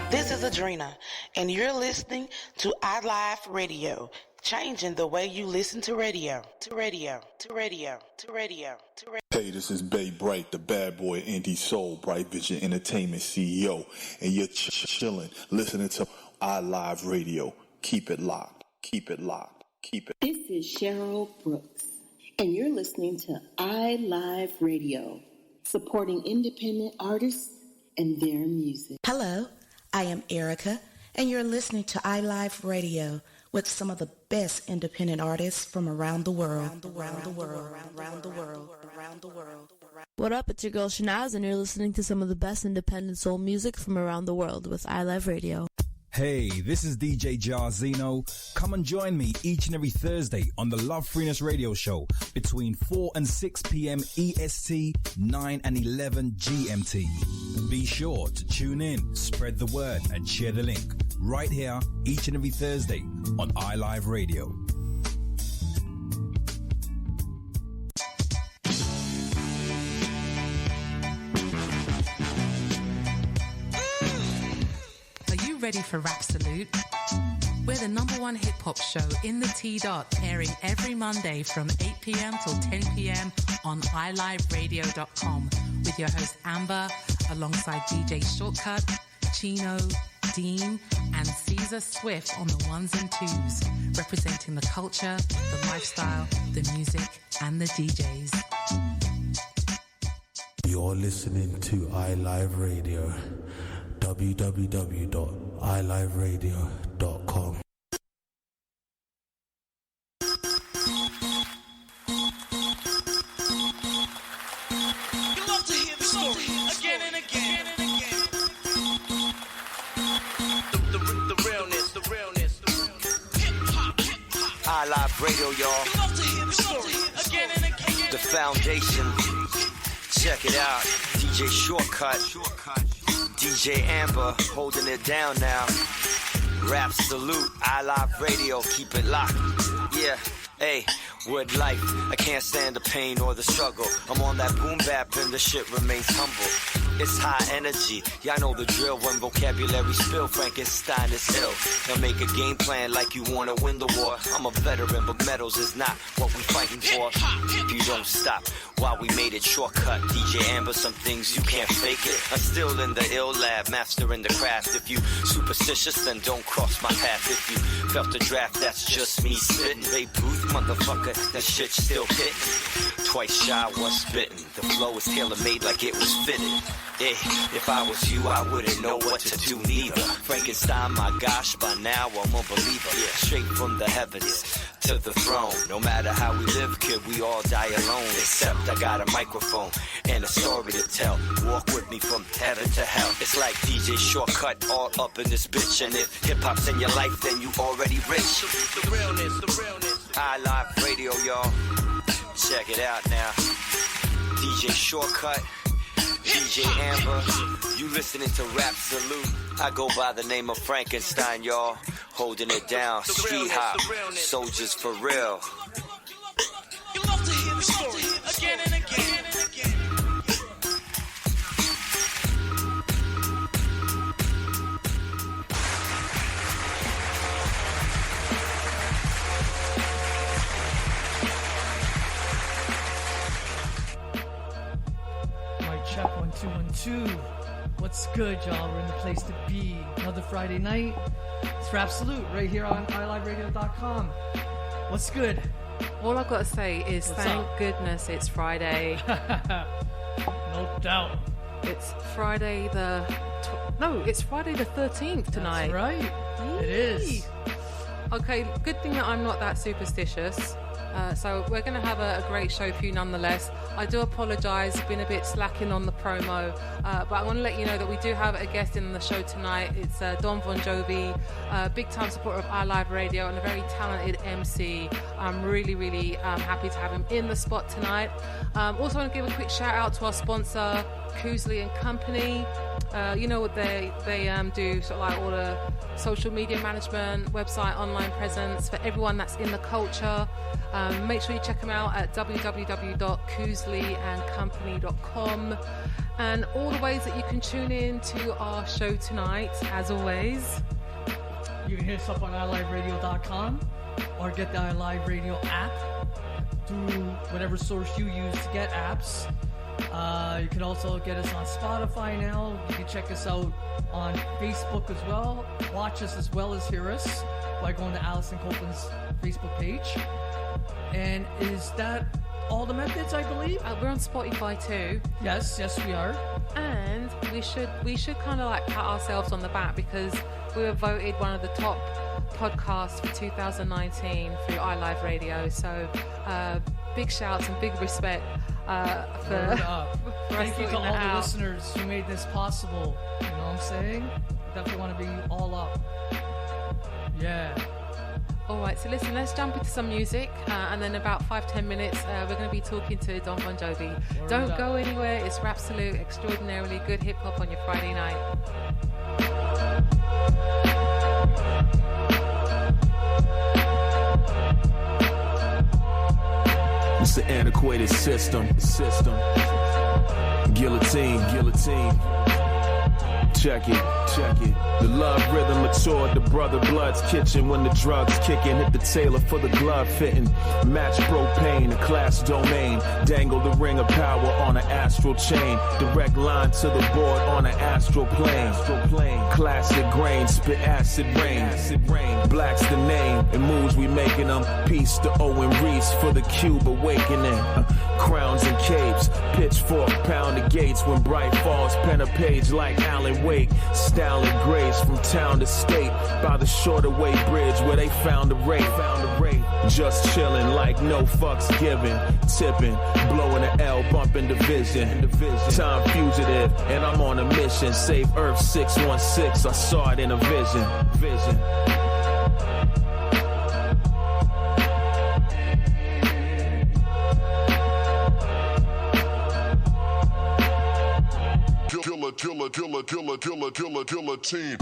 This is Adrena, and you're listening to iLive Radio, changing the way you listen to radio, to radio, to radio, to radio, to radio. Hey, this is Bay Bright, the bad boy indie soul, Bright Vision Entertainment CEO, and you're chilling, listening to iLive Radio. Keep it locked, keep it locked, keep it. This is Cheryl Brooks, and you're listening to iLive Radio, supporting independent artists and their music. Hello, I am Erica, and you're listening to iLive Radio with some of the best independent artists from around the world. What up, it's your girl Shanaz, and you're listening to some of the best independent soul music from around the world with iLive Radio. Hey, this is DJ Jarzino. Come and join me each and every Thursday on the Love Freeness Radio Show between 4 and 6 p.m. EST, 9 and 11 GMT. Be sure to tune in, spread the word, and share the link right here each and every Thursday on iLive Radio. Ready for Rapsolute? We're the #1 hip-hop show in the T-Dot, airing every Monday from 8 p.m. till 10 p.m. on iLiveRadio.com with your host Amber, alongside DJs Shortcut, Chino, Dean, and Caesar Swift on the ones and twos, representing the culture, the lifestyle, the music, and the DJs. You're listening to iLive Radio. www.iliveradio.com. You love to hear the story again and again. The realness. Hip-hop. iLive Radio, y'all. You love to hear the story again and again. The foundation. Check it out. DJ Shortcut. DJ Amber holding it down now. Rapsolute, iLive Radio, keep it locked. Yeah, hey, wood life. I can't stand the pain or the struggle. I'm on that boom bap and the shit remains humble. It's high energy, y'all know the drill. When vocabulary spill, Frankenstein is ill. Now make a game plan like you wanna win the war. I'm a veteran, but medals is not what we fighting for. If you don't stop while we made it shortcut, DJ Amber, some things you can't fake it. I'm still in the ill lab, mastering the craft. If you superstitious, then don't cross my path. If you felt the draft, that's just me spitting. Babe Ruth, motherfucker, that shit still hitting. Twice shy, once spitting. The flow is tailor-made like it was fitted. Yeah, if I was you, I wouldn't know what to do neither. Frankenstein, my gosh, by now I'm a believer. Yeah, straight from the heavens to the throne. No matter how we live, kid, we all die alone. Except I got a microphone and a story to tell. Walk with me from heaven to hell. It's like DJ Shortcut all up in this bitch. And if hip-hop's in your life, then you already rich. The realness. iLive Radio, y'all. Check it out now. DJ Shortcut. DJ Amber, you listening to Rapsolute. I go by the name of Frankenstein, y'all. Holding it down, street hop, soldiers for real. You love to hear the story again and again. Check 1 2 1 2. What's good, y'all? We're in the place to be. Another Friday night. It's Rapsolute right here on iLiveRadio.com. What's good? All I've got to say is thank goodness it's Friday. No doubt. It's Friday it's Friday the 13th tonight. That's right. Yee. It is. Okay, good thing that I'm not that superstitious. So we're going to have a great show for you nonetheless. I do apologise, been a bit slacking on the promo, but I want to let you know that we do have a guest in the show tonight. It's Don Bon Jovi, big time supporter of iLive Radio and a very talented MC. I'm really happy to have him in the spot tonight. Also want to give a quick shout out to our sponsor, Koosley and Company. You know what they do, sort of like all the social media management, website, online presence for everyone that's in the culture. Make sure you check them out at www.koosleyandcompany.com, and all the ways that you can tune in to our show tonight, as always. You can hit us up on iLiveRadio.com or get the iLive Radio app through whatever source you use to get apps. You can also get us on Spotify now. You can check us out on Facebook as well. Watch us as well as hear us by going to Alison Copeland's Facebook page. And is that all the methods, I believe? We're on Spotify too. Yes, we are. And we should kind of like pat ourselves on the back because we were voted one of the top podcasts for 2019 through iLive Radio. So big shouts and big respect for Thank you to all the listeners who made this possible. You know what I'm saying? Definitely want to be all up. Yeah. Alright, so listen, let's jump into some music, and then about 5-10 minutes we're going to be talking to Don Bon Jovi. Don't go anywhere. It's Rapsolute, Extraordinarily Good Hip-Hop on your Friday night. It's an antiquated system. Guillotine. Check it. The love rhythm matured, the brother blood's kitchen. When the drugs kicking, hit the tailor for the glove fitting. Match propane, a class domain. Dangle the ring of power on an astral chain. Direct line to the board on an astral plane. Classic grain, spit acid rain. Black's the name, and moves we making them. Peace to Owen Reese for the cube awakening. Crowns and capes, pitchfork pound the gates. When bright falls, pen a page like Alan Wake. Style and grace from town to state. By the shorter way bridge where they found a rate. Just chillin' like no fucks given. Tipping, blowing an L, bumping division. Time fugitive, and I'm on a mission. Save Earth 616, I saw it in a vision. Killer team.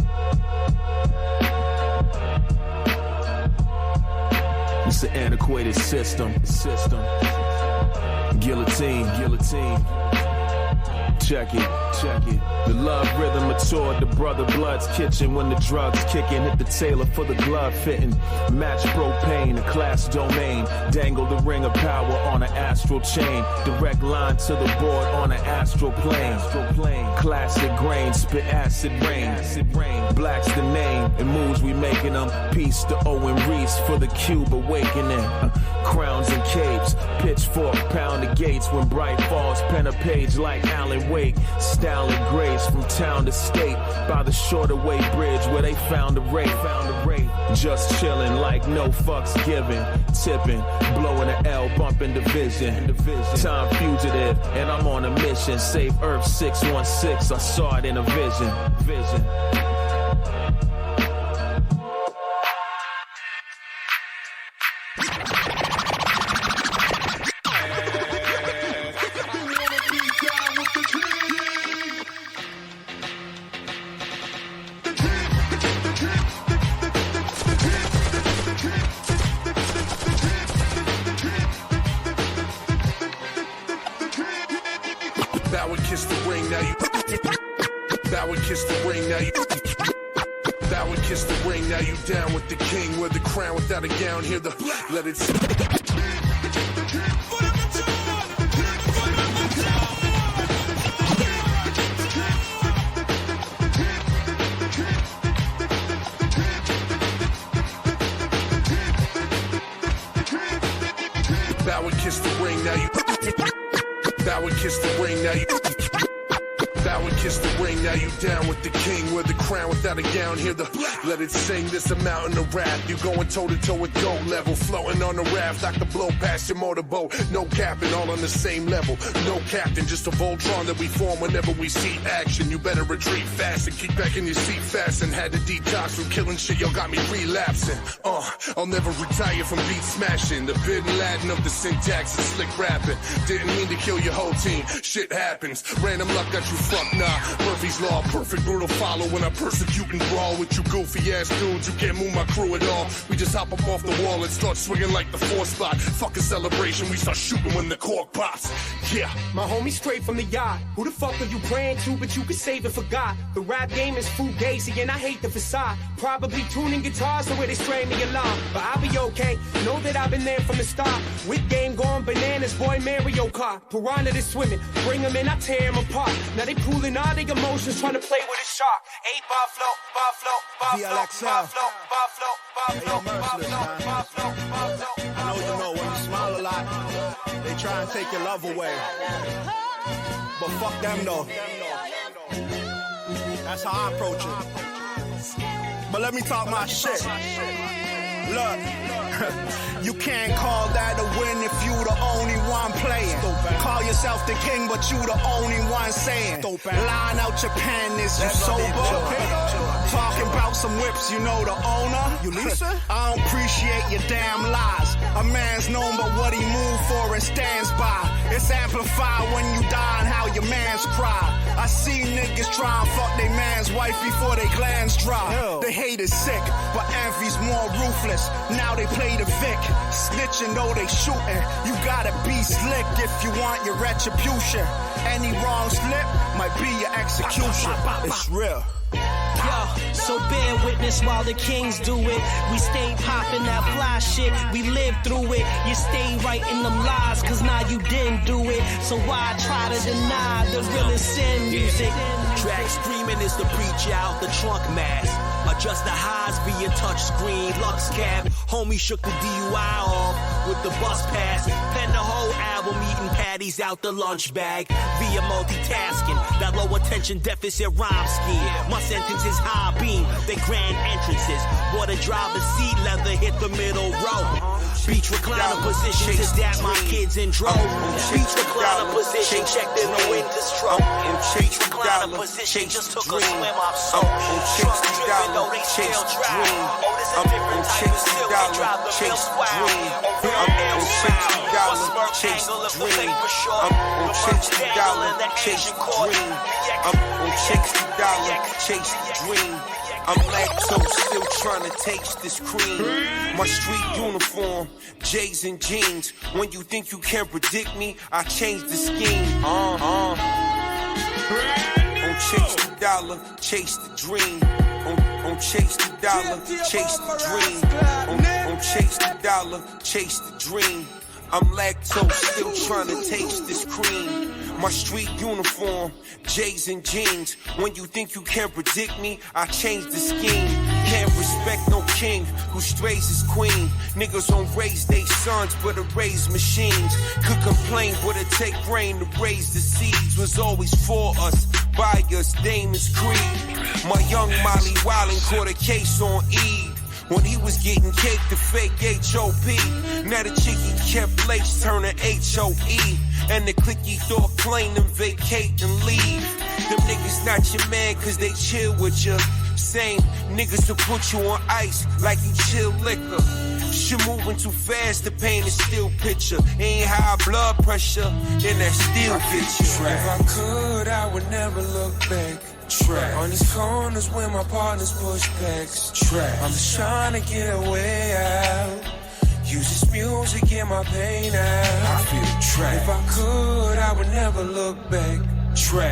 It's an antiquated system. Guillotine. Check it. The love rhythm matured, the brother blood's kitchen. When the drugs kicking, hit the tailor for the glove fitting. Match propane, a class domain. Dangle the ring of power on an astral chain. Direct line to the board on an astral plane. Classic grain, spit acid rain. Black's the name, and moves we making them. Peace to Owen Reese for the cube awakening. Crowns and capes, pitchfork pound the gates. When bright falls, pen a page like Alan Wake. Style and grace from town to state. By the shorter way bridge where they found a rate. Just chillin' like no fucks given. Tipping, blowing an L, bumping division. Time fugitive, and I'm on a mission. Save Earth 616, I saw it in a vision. Without a gown, hear the let it bow and kiss the ring. Now you bow and kiss the ring. Now you bow and kiss the ring. Now you down with the king, wear the crown without a gown. Hear the let it sing, this a mountain of rap. You going toe to toe with gold level, floating on the raft. I can blow past your motorboat, no capping, all on the same level. No captain, just a Voltron that we form whenever we see action. You better retreat fast and keep back in your seat fast. And had to detox from killing shit, y'all got me relapsing. I'll never retire from beat smashing. The Bin Laden of the syntax and slick rapping. Didn't mean to kill your whole team, shit happens. Random luck got you fucked, nah. Murphy's Law, perfect brutal follow when I persecute and brawl with you goofy ass dudes. You can't move my crew at all. We just hop up off the wall and start swinging like the 4 spot. Fuck a celebration, we start shooting when the cork pops. Yeah. My homie straight from the yard. Who the fuck are you praying to? But you can save it for God. The rap game is fugazi and I hate the facade. Probably tuning guitars the way they stray me along. But I'll be okay. Know that I've been there from the start. With game going bananas, boy Mario Kart. Piranha they swimming. Bring them in, I tear them apart. Now they pooling all their emotions trying to play with a shark. 8-bar flow, bar flow, bar flow, bar flow, bar flow, bar flow, bar flow, bar flow, bar flow. I know you know when you smile a lot, they try and take your love away. But fuck them though. That's how I approach it. But let me talk my shit. Look, you can't call that a win if you the only one playing. Call yourself the king, but you the only one saying. Line out your pen, is you sober? Talking about some whips, you know the owner? You Lisa? I don't appreciate your damn lies. A man's known by what he moved for and stands by. It's amplified when you die and how your mans cry. I see niggas try and fuck they man's wife before they glands dry. The hate is sick, but envy's more ruthless. Now they play the Vic, snitching though they shooting. You gotta be slick if you want your retribution. Any wrong slip might be your execution. It's real. Yo, so bear witness while the kings do it. We stay popping that fly shit, we live through it. You stay writing them lies, cause now you didn't do it. So why try to deny the realest in music? Track screaming is the preach out, the trunk mask. Adjust the highs via touch screen, Lux cab. Homie shook the DUI off with the bus pass. Pen the whole album, eating patties out the lunch bag. Via multitasking, that low attention deficit rhyme scheme. My sentence is high beam, they grand entrances. Water driver's seat leather hit the middle row. Beach recliner position to dap my kids in drove. Beach recliner position, checked in the winter stroke. Beach recliner position, just took a swim off soap. Trust driven though they still drive. Oh, this a different type of still they drive the real swag. Over on L South, what's the smirk angle of the paper short? The merch dangle in the Asian court. I'm chase the dream. I'm lactose, still trying to taste this cream. My street uniform, J's and jeans. When you think you can't predict me, I change the scheme. Don't chase the dollar, chase the dream. Don't chase the dollar, chase the dream. Don't chase the dollar, chase the dream. I'm lactose, still trying to taste this cream. My street uniform, J's and jeans. When you think you can't predict me, I change the scheme. Can't respect no king who strays his queen. Niggas don't raise they sons, but raise machines. Could complain, but it take rain to raise the seeds. Was always for us, by us, Damon's creed. My young Molly Wildin caught a case on E. When he was getting cake to fake H.O.P. Now the chick he kept lace turning H.O.E. And the clique he thought claim and vacate and leave. Them niggas not your man cause they chill with ya. Same niggas to put you on ice like you chill liquor. Shit moving too fast to paint a still picture. Ain't high blood pressure in that still picture. If I could, I would never look back. On these corners where my partners push backs. I'm just trying to get a way out. Use this music, get my pain out. I feel trapped. If I could, I would never look back.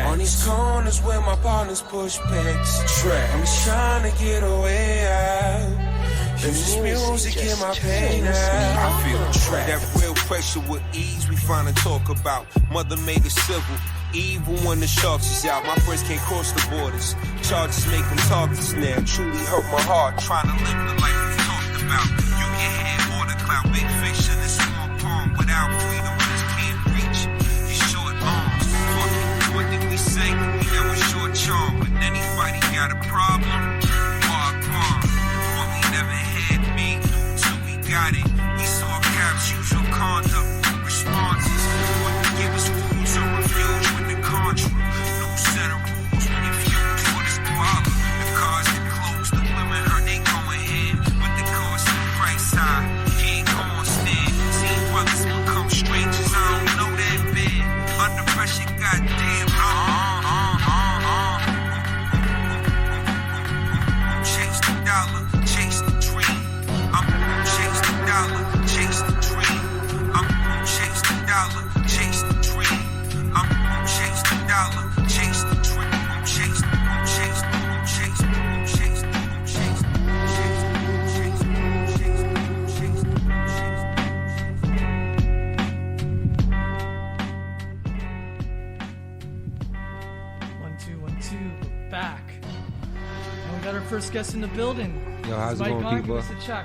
On these corners where my partners push backs. I'm just trying to get a way out. Use this music, get my pain out. I feel trapped. That real pressure with ease we finna talk about. Mother made it civil. Evil when the sharks is out. My friends can't cross the borders. Charges make them targets now. Truly hurt my heart. Trying to live the life we talked about. You can have all the clout, big fish in a small pond. Without freedom, we just can't reach these short arms. What did we say? We never 2, we're back. And we got our first guest in the building. Yo, how's it going, people? Give us a check.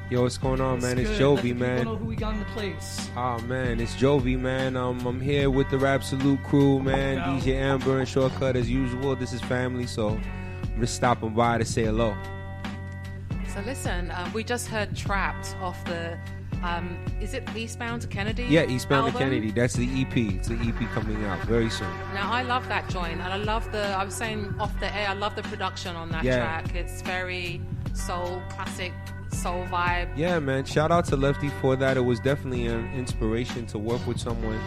Yo, what's going on, man? It's good. Jovi, Let man. people know who we got in the place. Oh, man, it's Jovi, man. I'm here with the Rapsolute crew, man. DJ Amber and Shortcut as usual. This is family, so I'm just stopping by to say hello. So listen, we just heard Trapped off the, is it Eastbound to Kennedy? Yeah, Eastbound album? to Kennedy. That's the EP. It's the EP coming out very soon. Now, I love that joint, and I love I was saying off the air, I love the production on that track. It's very soul, classic soul vibe. Yeah, man. Shout out to Lefty for that. It was definitely an inspiration to work with someone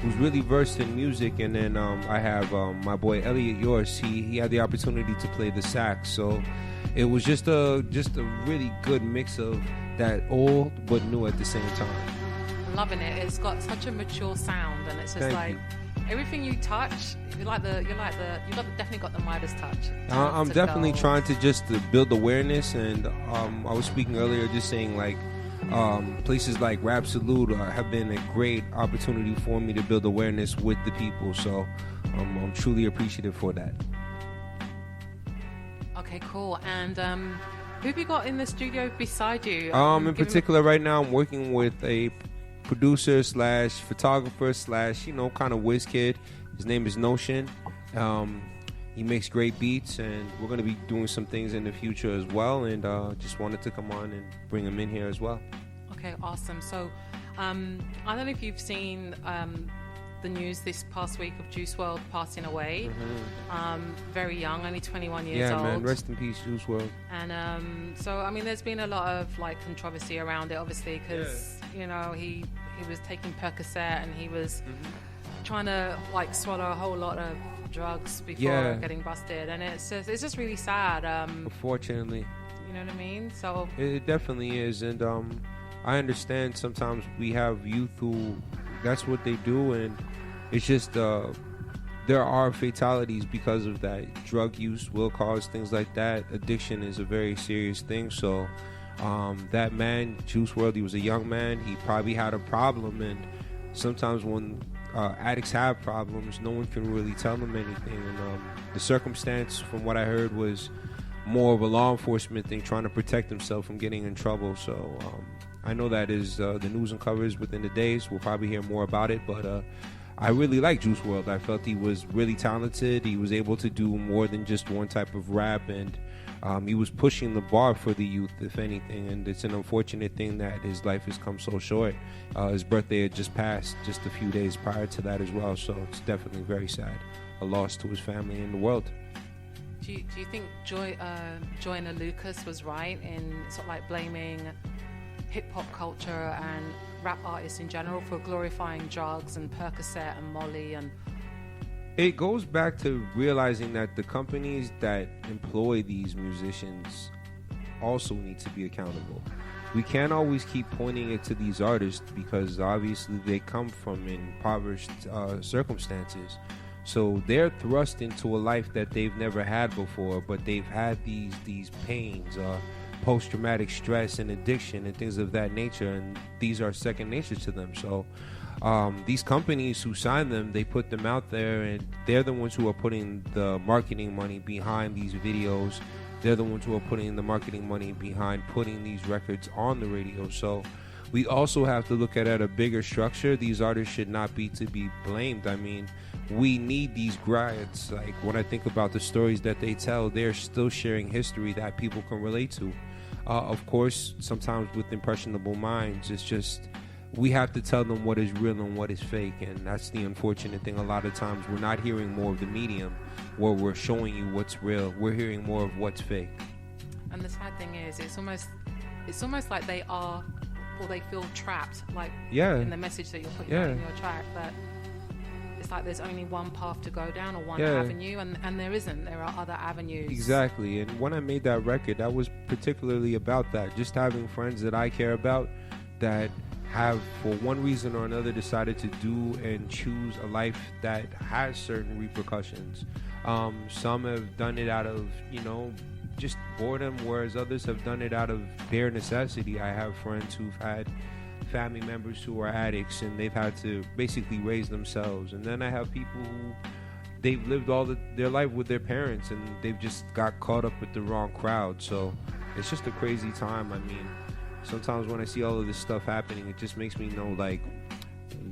who's really versed in music. And then I have my boy Elliot Yours. He had the opportunity to play the sax. So it was just a really good mix of that old but new at the same time. I'm loving it. It's got such a mature sound, and it's just everything you touch. You've definitely got the Midas touch. I'm definitely trying to build awareness, and I was speaking earlier, just saying like places like Rapsolute have been a great opportunity for me to build awareness with the people. So I'm truly appreciative for that. Okay, cool. And who have you got in the studio beside you? In particular, right now I'm working with a producer / photographer / kind of whiz kid. His name is Notion. He makes great beats, and we're going to be doing some things in the future as well, and just wanted to come on and bring him in here as well. Okay, awesome. So I don't know if you've seen the news this past week of Juice WRLD passing away. Very young, only 21 years old. Yeah, man, rest in peace, Juice WRLD. And so, I mean, there's been a lot of controversy around it, obviously, because he was taking Percocet, and he was trying to swallow a whole lot of drugs before getting busted, and it's just really sad. Unfortunately, you know what I mean. So it definitely is, and I understand sometimes we have youth who that's what they do, and it's just there are fatalities because of that. Drug use will cause things like that. Addiction is a very serious thing. So that man, Juice WRLD, he was a young man. He probably had a problem, and sometimes when addicts have problems, no one can really tell them anything. And the circumstance, from what I heard, was more of a law enforcement thing, trying to protect himself from getting in trouble. So I know that is the news and covers within the days. We'll probably hear more about it, but I really like Juice WRLD. I felt he was really talented. He was able to do more than just one type of rap, and he was pushing the bar for the youth, if anything. And it's an unfortunate thing that his life has come so short. His birthday had just passed just a few days prior to that as well, so it's definitely very sad. A loss to his family and the world. Do you think Joyner Lucas was right in sort of blaming hip-hop culture and rap artists in general for glorifying drugs and Percocet and Molly? And it goes back to realizing that the companies that employ these musicians also need to be accountable. We can't always keep pointing it to these artists because obviously they come from impoverished circumstances. So they're thrust into a life that they've never had before, but they've had these pains, post-traumatic stress and addiction and things of that nature, and these are second nature to them. So these companies who sign them, they put them out there, and they're the ones who are putting the marketing money behind these videos. They're the ones who are putting the marketing money behind putting these records on the radio. So we also have to look at a bigger structure. These artists should not be to be blamed. I mean, we need these grads. Like, when I think about the stories that they tell, they're still sharing history that people can relate to. Of course, sometimes with impressionable minds, it's just we have to tell them what is real and what is fake, and that's the unfortunate thing. A lot of times we're not hearing more of the medium where we're showing you what's real. We're hearing more of what's fake. And the sad thing is, it's almost like they are, or they feel trapped, in the message that you're putting out in your track, that it's like there's only one path to go down, or one avenue, and there isn't. There are other avenues. Exactly. And when I made that record, that was particularly about that. Just having friends that I care about that have, for one reason or another, decided to do and choose a life that has certain repercussions. Some have done it out of, just boredom, whereas others have done it out of bare necessity. I have friends who've had family members who are addicts, and they've had to basically raise themselves. And then I have people who they've lived all their life with their parents, and they've just got caught up with the wrong crowd. So it's just a crazy time. I mean, sometimes when I see all of this stuff happening, it just makes me know, like,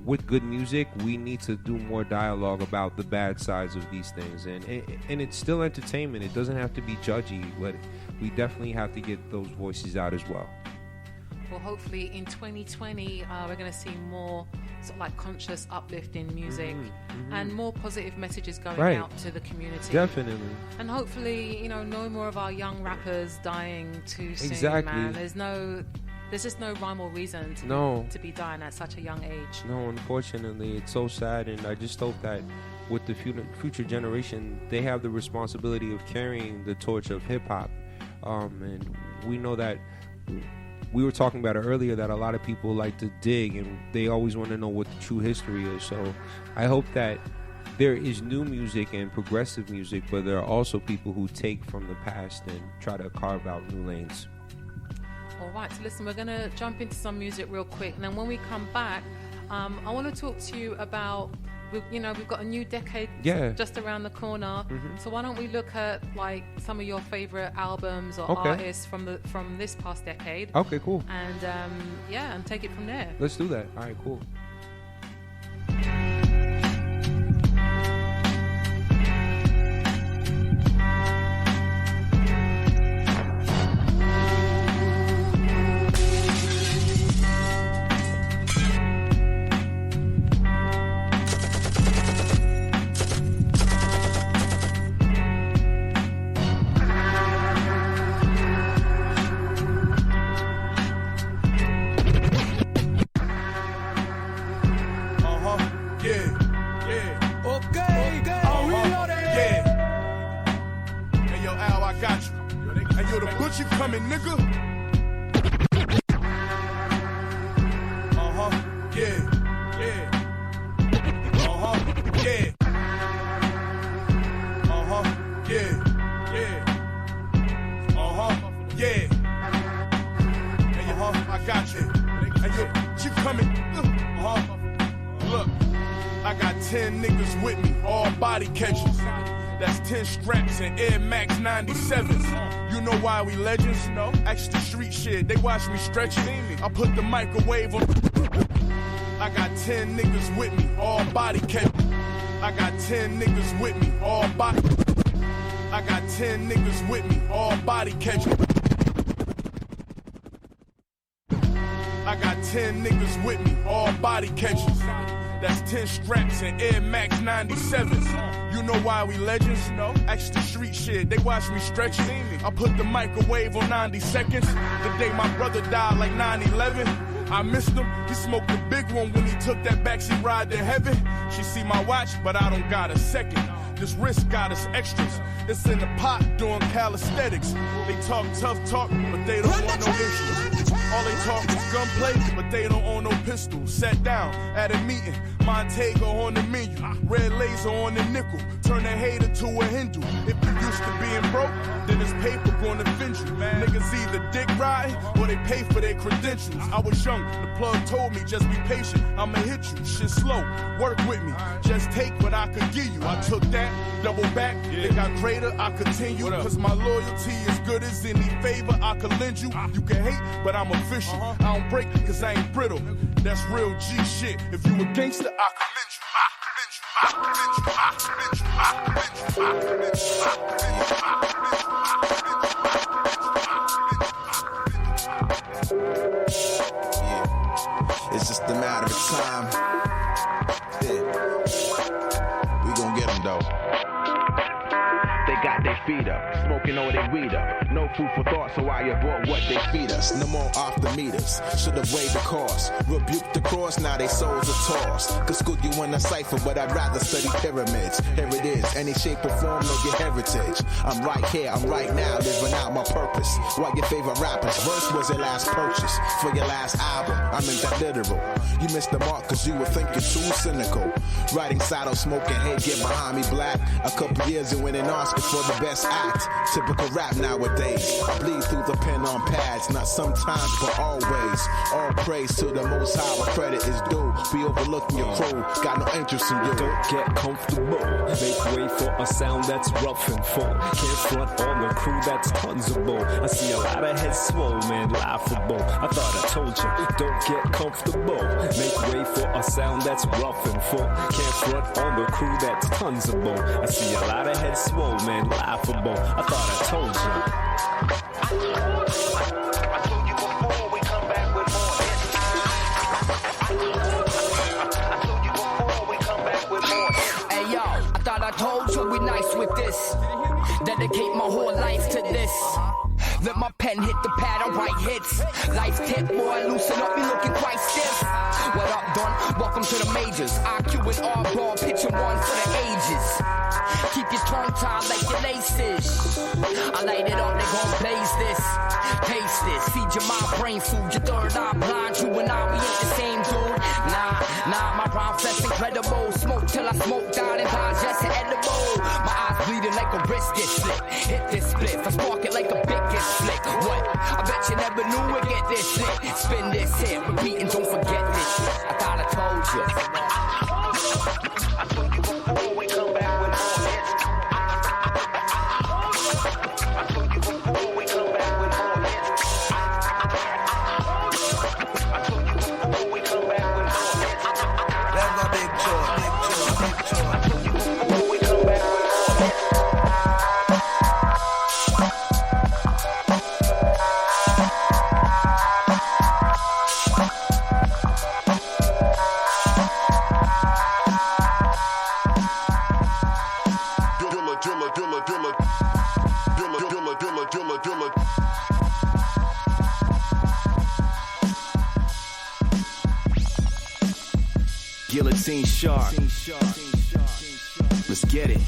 with good music, we need to do more dialogue about the bad sides of these things. And it's still entertainment. It doesn't have to be judgy, but we definitely have to get those voices out as well. Well, hopefully in 2020, we're going to see more sort of like conscious, uplifting music and more positive messages going out to the community. Definitely. And hopefully, no more of our young rappers dying too soon, Exactly. man. There's just no rhyme or reason to be dying at such a young age. No, unfortunately, it's so sad, and I just hope that with the future generation, they have the responsibility of carrying the torch of hip-hop. And we know that we were talking about it earlier, that a lot of people like to dig, and they always want to know what the true history is. So I hope that there is new music and progressive music, but there are also people who take from the past and try to carve out new lanes. All right, so listen, we're going to jump into some music real quick, and then when we come back, I want to talk to you about, we've got a new decade just around the corner. So why don't we look at like some of your favorite albums or artists from this past decade? Okay, cool. And and take it from there. Let's do that. All right, cool. We legends, extra street shit. They watch me stretching. I put the microwave on. I got 10 niggas with me, all body catch. I got 10 niggas with me, all body. I got 10 niggas with me, all body catch. I got 10 niggas with me, all body catches. That's 10 straps and Air Max 97s. You know why we legends? Extra street shit. They watch me stretching. I put the microwave on 90 seconds. The day my brother died, like 9/11. I missed him. He smoked the big one when he took that backseat ride to heaven. She see my watch, but I don't got a second. This wrist got us extras. It's in the pot doing calisthenics. They talk tough talk, but they don't want no issues. All they talk is gunplay, but they don't own no pistol. Sat down at a meeting, Montego on the menu, red laser on the nickel, turn a hater to a Hindu. If you used to being broke, then this paper gonna offend you. Niggas either dick riding or they pay for their credentials. I was young, the plug told me just be patient, I'ma hit you. Shit slow, work with me, just take what I could give you. I took that, double back, it got greater, I continue. Cause my loyalty is good as any favor I could lend you. You can hate, but I'm official. I don't break cause I ain't brittle. That's real G shit. If you a gangster, I commend you. It's just a matter of time. Yeah. We gon' get them though. They got their feet up, smoking all their weed up. No food for thought, so I abort what they feed us. No more off the meters, should've weighed the cost. Rebuked the cross, now they souls are tossed. Could school you in a cipher, but I'd rather study pyramids. Here it is, any shape or form of your heritage. I'm right here, I'm right now, living out my purpose. What your favorite rappers, verse was your last purchase. For your last album, I meant that literal. You missed the mark cause you were thinking too cynical. Writing saddle, smoking, hey, get behind me black. A couple years and winning Oscar for the best act. Typical rap nowadays. I bleed through the pen on pads, not sometimes but always. All praise to the most high, credit is due. Be overlooking your crew, got no interest in you. Don't get comfortable, make way for a sound that's rough and full. Can't front on the crew that's tons of bull. I see a lot of heads swole, man, laughable. I thought I told you, don't get comfortable. Make way for a sound that's rough and full. Can't front on the crew that's tons of bull. I see a lot of heads swole, man, laughable. I thought I told you. I told you we nice with this. Dedicate my whole life to this. Let my pen hit the pad and write hits. Life tip, boy, loosen up, you looking quite stiff. What up, Don? Welcome to the majors. IQ and R-ball, pitching one for the ages. Keep your tongue tied like your laces. I light it up, they gon' blaze this. Taste this, feed your mind brain food. Your third eye blind, you and I, we ain't the same dude. Nah, my rhyme flesh incredible. Smoke till I smoke down and digest an edible. My eyes bleeding like a wrist gets slit. Hit this split, I spark it like a bit gets flick. What? I bet you never knew we'd get this lit. Spin this hit, repeat and don't forget this shit. I thought I told you. I told you before, we come back with more hits. I told you before, we come back with more hits. I told you before, we come back with more hits. That's my big joy, big joy, big joy. I told you before, we come back with more hits. Guillotine sharp. Let's get it.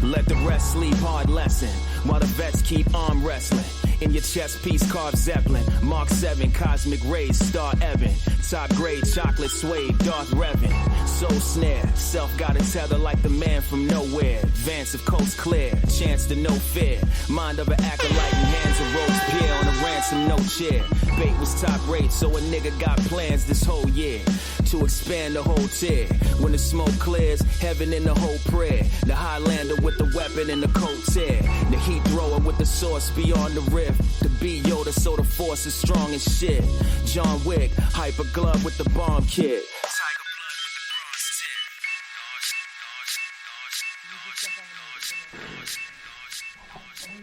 Let the rest sleep, hard lesson. While the vets keep arm wrestling. In your chest piece, carved Zeppelin. Mark 7, cosmic rays, star ebbing. Top grade, chocolate suede, Darth Revan. Soul snare, self got a tether like the man from nowhere. Advance of coast clear, chance to no fear. Mind of an acolyte and hands of Robespierre on a ransom, no chair. Bait was top rate, so a nigga got plans this whole year to expand the whole tier. When the smoke clears, heaven in the whole prayer. The Highlander with the weapon and the coat tear. The heat thrower with the source beyond the rift. The B Yoda, so the force is strong as shit. John Wick, hyper glove with the bomb kit.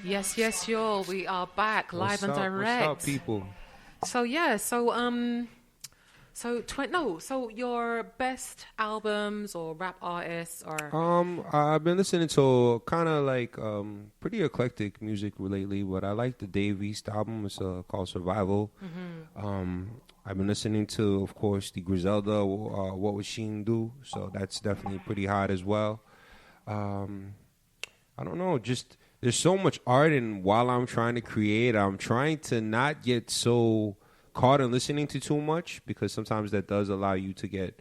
Yes, y'all. We are back live and direct. What's up, people? So yeah, so your best albums or rap artists or I've been listening to kind of like pretty eclectic music lately, but I like the Dave East album. It's called Survival. Mm-hmm. I've been listening to, of course, the Griselda, What Would Sheen Do? So that's definitely pretty hot as well. I don't know, just there's so much art, and while I'm trying to create, I'm trying to not get so caught in listening to too much, because sometimes that does allow you to get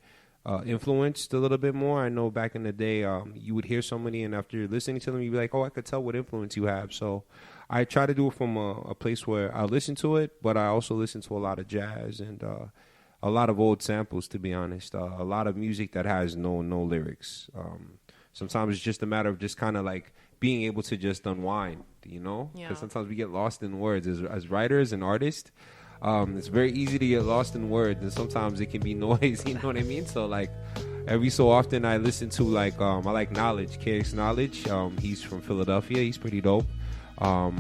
influenced a little bit more. I know back in the day, you would hear somebody, and after listening to them, you'd be like, oh, I could tell what influence you have. So I try to do it from a place where I listen to it, but I also listen to a lot of jazz and a lot of old samples, to be honest. A lot of music that has no lyrics. Sometimes it's just a matter of just kind of like being able to just unwind, you know? Because sometimes we get lost in words as writers and artists. It's very easy to get lost in words, and sometimes it can be noise, you know what I mean? So, like, every so often I listen to, like, I like Knowledge, KX Knowledge. He's from Philadelphia. He's pretty dope. I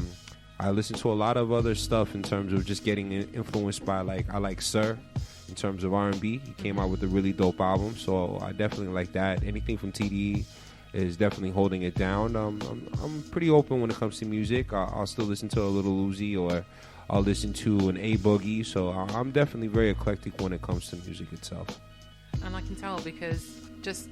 listen to a lot of other stuff in terms of just getting influenced by, like, I like Sir in terms of R&B. He came out with a really dope album, so I definitely like that. Anything from TDE is definitely holding it down. I'm pretty open when it comes to music. I'll still listen to a Little Uzi, or I'll listen to an A Boogie. So I'm definitely very eclectic when it comes to music itself. And I can tell because just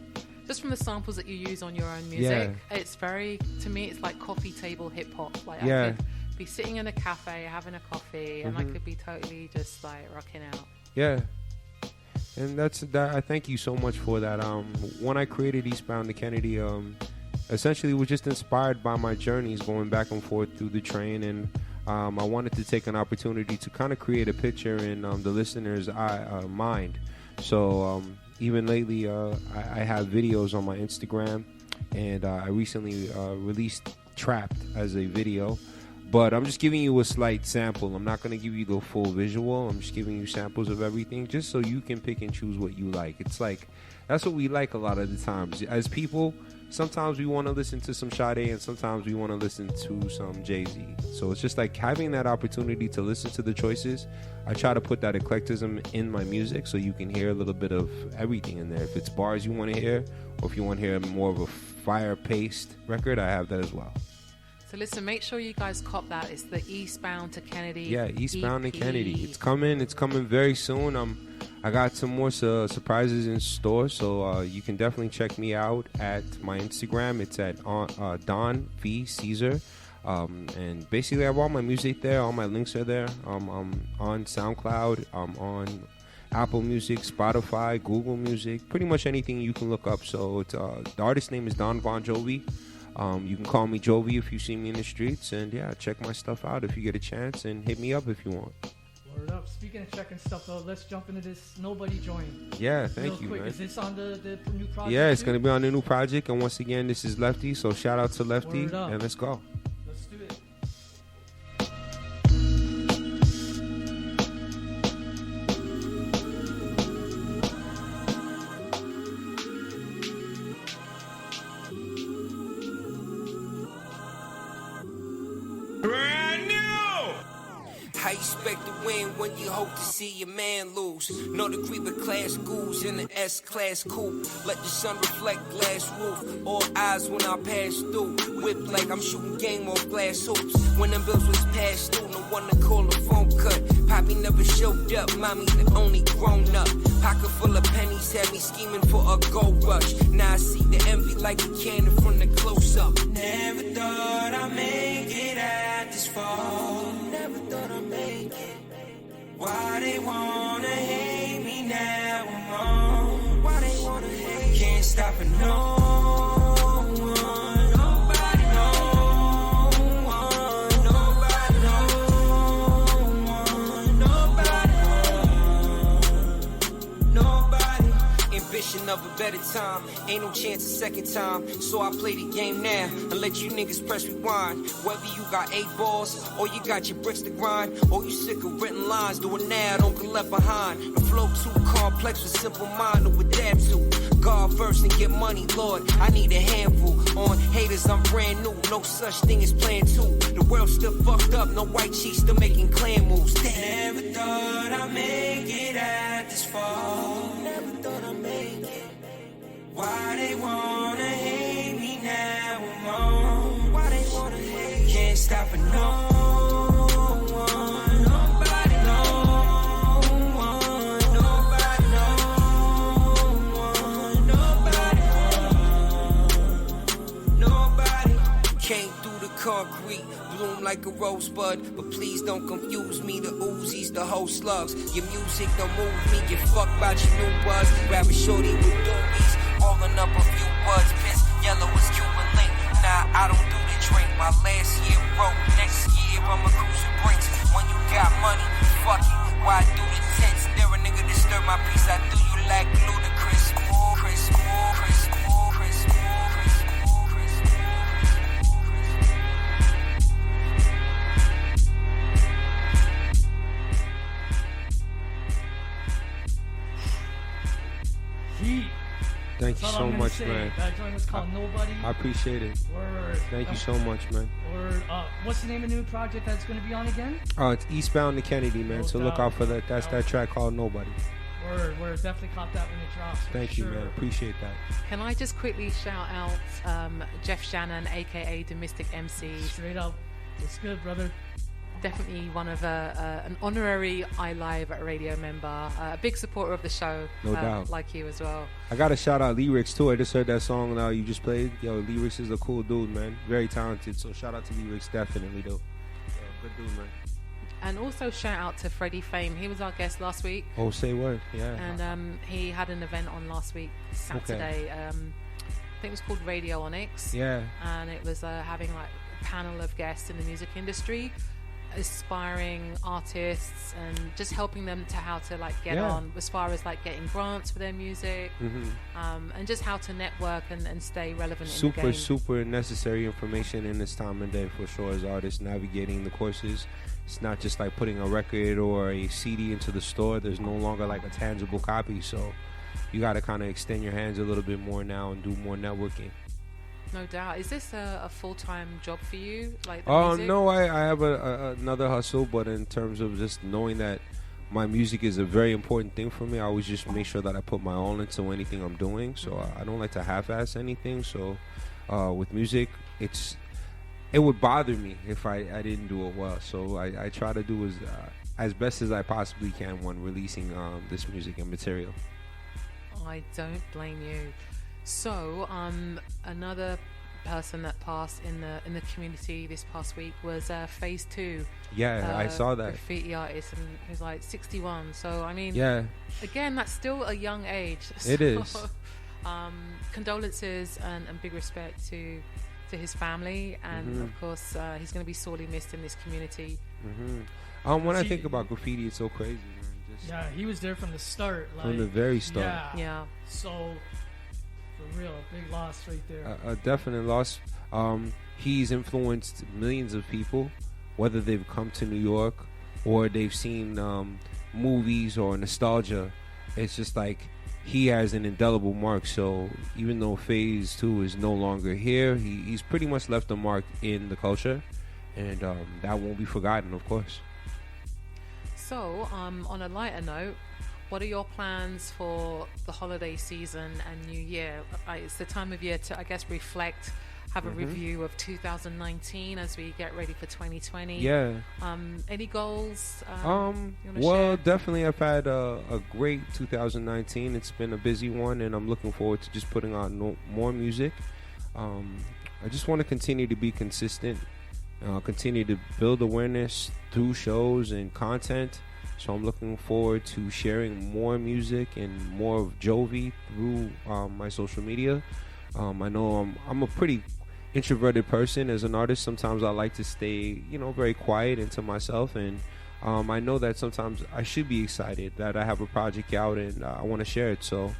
from the samples that you use on your own music, it's very, to me, it's like coffee table hip hop. Like I could be sitting in a cafe having a coffee, and I could be totally just like rocking out. Yeah. And that's that. I thank you so much for that. When I created Eastbound to Kennedy, essentially was just inspired by my journeys going back and forth through the train, and I wanted to take an opportunity to kind of create a picture in the listener's mind. So even lately, I have videos on my Instagram, and I recently released Trapped as a video. But I'm just giving you a slight sample. I'm not going to give you the full visual. I'm just giving you samples of everything just so you can pick and choose what you like. It's like, that's what we like a lot of the times. As people, sometimes we want to listen to some Sade and sometimes we want to listen to some Jay-Z. So it's just like having that opportunity to listen to the choices. I try to put that eclecticism in my music so you can hear a little bit of everything in there. If it's bars you want to hear, or if you want to hear more of a fire-paced record, I have that as well. So listen, make sure you guys cop that. It's the Eastbound to Kennedy. Yeah, Eastbound EP. and Kennedy. It's coming very soon. I got some more surprises in store, so you can definitely check me out at my Instagram. It's at Don V Caesar. And basically I have all my music there. All my links are there. I'm on SoundCloud. I'm on Apple Music, Spotify, Google Music, pretty much anything you can look up. So it's, the artist name is Don Bon Jovi. You can call me Jovi if you see me in the streets, and yeah, check my stuff out if you get a chance, and hit me up if you want. Word up. Speaking of checking stuff though, let's jump into this Nobody Join. Yeah, thank Real you, quick. man. Is this on the new project? Yeah, it's too? going to be on the new project, and once again, this is Lefty, so shout out to Lefty, Word up. and let's go. Let's do it. Brand new! How you expect to win when you hope to see your man lose? No degree but class schools in the S-class coupe. Let the sun reflect glass roof. All eyes when I pass through. Whip like I'm shooting game off glass hoops. When them bills was passed through, no one to call a phone cut. Poppy never showed up, mommy the only grown up. Pocket full of pennies had me scheming for a gold rush. Now I see the envy like a cannon from the close-up. Never thought I'd make it out this far. Never thought I'd make it. Why they wanna hate me now? I'm on. Why they wanna hate? Can't stop it, no one. Nobody, no one. Nobody, no one. Nobody, Nobody. Ambition of a better time. Ain't no chance a second time. So I play the game now and let you niggas press rewind. Whether you got 8 balls or you got your bricks to grind, or you sick of written lines, do it now, don't get left behind. The flow too complex with simple mind to adapt to. God first and get money, Lord, I need a handful. On haters, I'm brand new, no such thing as plan 2. The world still fucked up, no white cheeks still making clan moves. Damn. Never thought I'd make it out this far. Never thought I'd make it. Why they wanna hate me now? I'm on. Why they wanna hate? Can't stop it, no one. Nobody, no one. Nobody, no one. Nobody, Nobody came through the concrete, bloom like a rosebud. But please don't confuse me, the Uzis, the whole slugs. Your music don't move me, get fucked about your new buzz. Grab a shorty with doobies, rolling up a few buds. Piss yellow is Cuban link. Nah, I don't do the drink. My last year broke, next year I'ma cruise the brinks. When you got money, fuck it. Why do the tents? Dare a nigga disturb my peace, I do you like ludicrous. Chris, Chris, Chris, Thank you That's all so I'm gonna much, say. man. That joint was called Nobody. I appreciate it. Word. Thank you so much, man. Word. What's the name of the new project that's going to be on again? Oh, it's Eastbound to Kennedy, man. So look out for that. That's that track called Nobody. Word. Definitely caught that when it drops. Thank you, man. Appreciate that. Can I just quickly shout out Jeff Shannon, aka the Mystic MC? Straight up. What's good, brother? Definitely one of an honorary iLive radio member, a big supporter of the show, No doubt. like you as well. I gotta shout out Lyrics too. I just heard that song now you just played. Yo, Lyrics is a cool dude, man. Very talented. So shout out to Lyrics, definitely though. Yo, good dude, man. And also shout out to Freddie Fame. He was our guest last week. Oh, say word, yeah. And he had an event on last week, Saturday. I think it was called Radio Onyx. Yeah. And it was having like a panel of guests in the music industry. aspiring artists and just helping them to how to like get Yeah. on as far as like getting grants for their music, and just how to network and stay relevant in the game. Super necessary information in this time and day for sure as artists navigating the courses. It's not just like putting a record or a CD into the store. There's no longer like a tangible copy, so you got to kind of extend your hands a little bit more now and do more networking. No doubt. Is this a full-time job for you? Like the music? No, I have another hustle, but in terms of just knowing that my music is a very important thing for me, I always just make sure that I put my all into anything I'm doing. So I don't like to half-ass anything. So with music, it would bother me if I didn't do it well. So I try to do as best as I possibly can when releasing this music and material. I don't blame you. So, another person that passed in the community this past week was Phase 2. Yeah, I saw that. Graffiti artist, and he was like 61. So, I mean, yeah. Again, that's still a young age. So, it is. Condolences and big respect to his family, and of course, he's going to be sorely missed in this community. When I think about graffiti, it's so crazy. Yeah, he was there from the start. Like, From the very start. Yeah. So, for real, big loss right there. A definite loss. He's influenced millions of people, whether they've come to New York or they've seen movies or nostalgia. It's just like he has an indelible mark. So even though Phase 2 is no longer here, he's pretty much left a mark in the culture, and that won't be forgotten, of course. So, on a lighter note, what are your plans for the holiday season and New Year? It's the time of year to, I guess, reflect, have a review of 2019 as we get ready for 2020. Yeah. Any goals? Well, share? definitely I've had a great 2019. It's been a busy one, and I'm looking forward to just putting out more music. I just want to continue to be consistent, continue to build awareness through shows and content. So I'm looking forward to sharing more music and more of Jovi through my social media. I know I'm a pretty introverted person as an artist. Sometimes I like to stay, very quiet into myself, and I know that sometimes I should be excited that I have a project out and I want to share it. So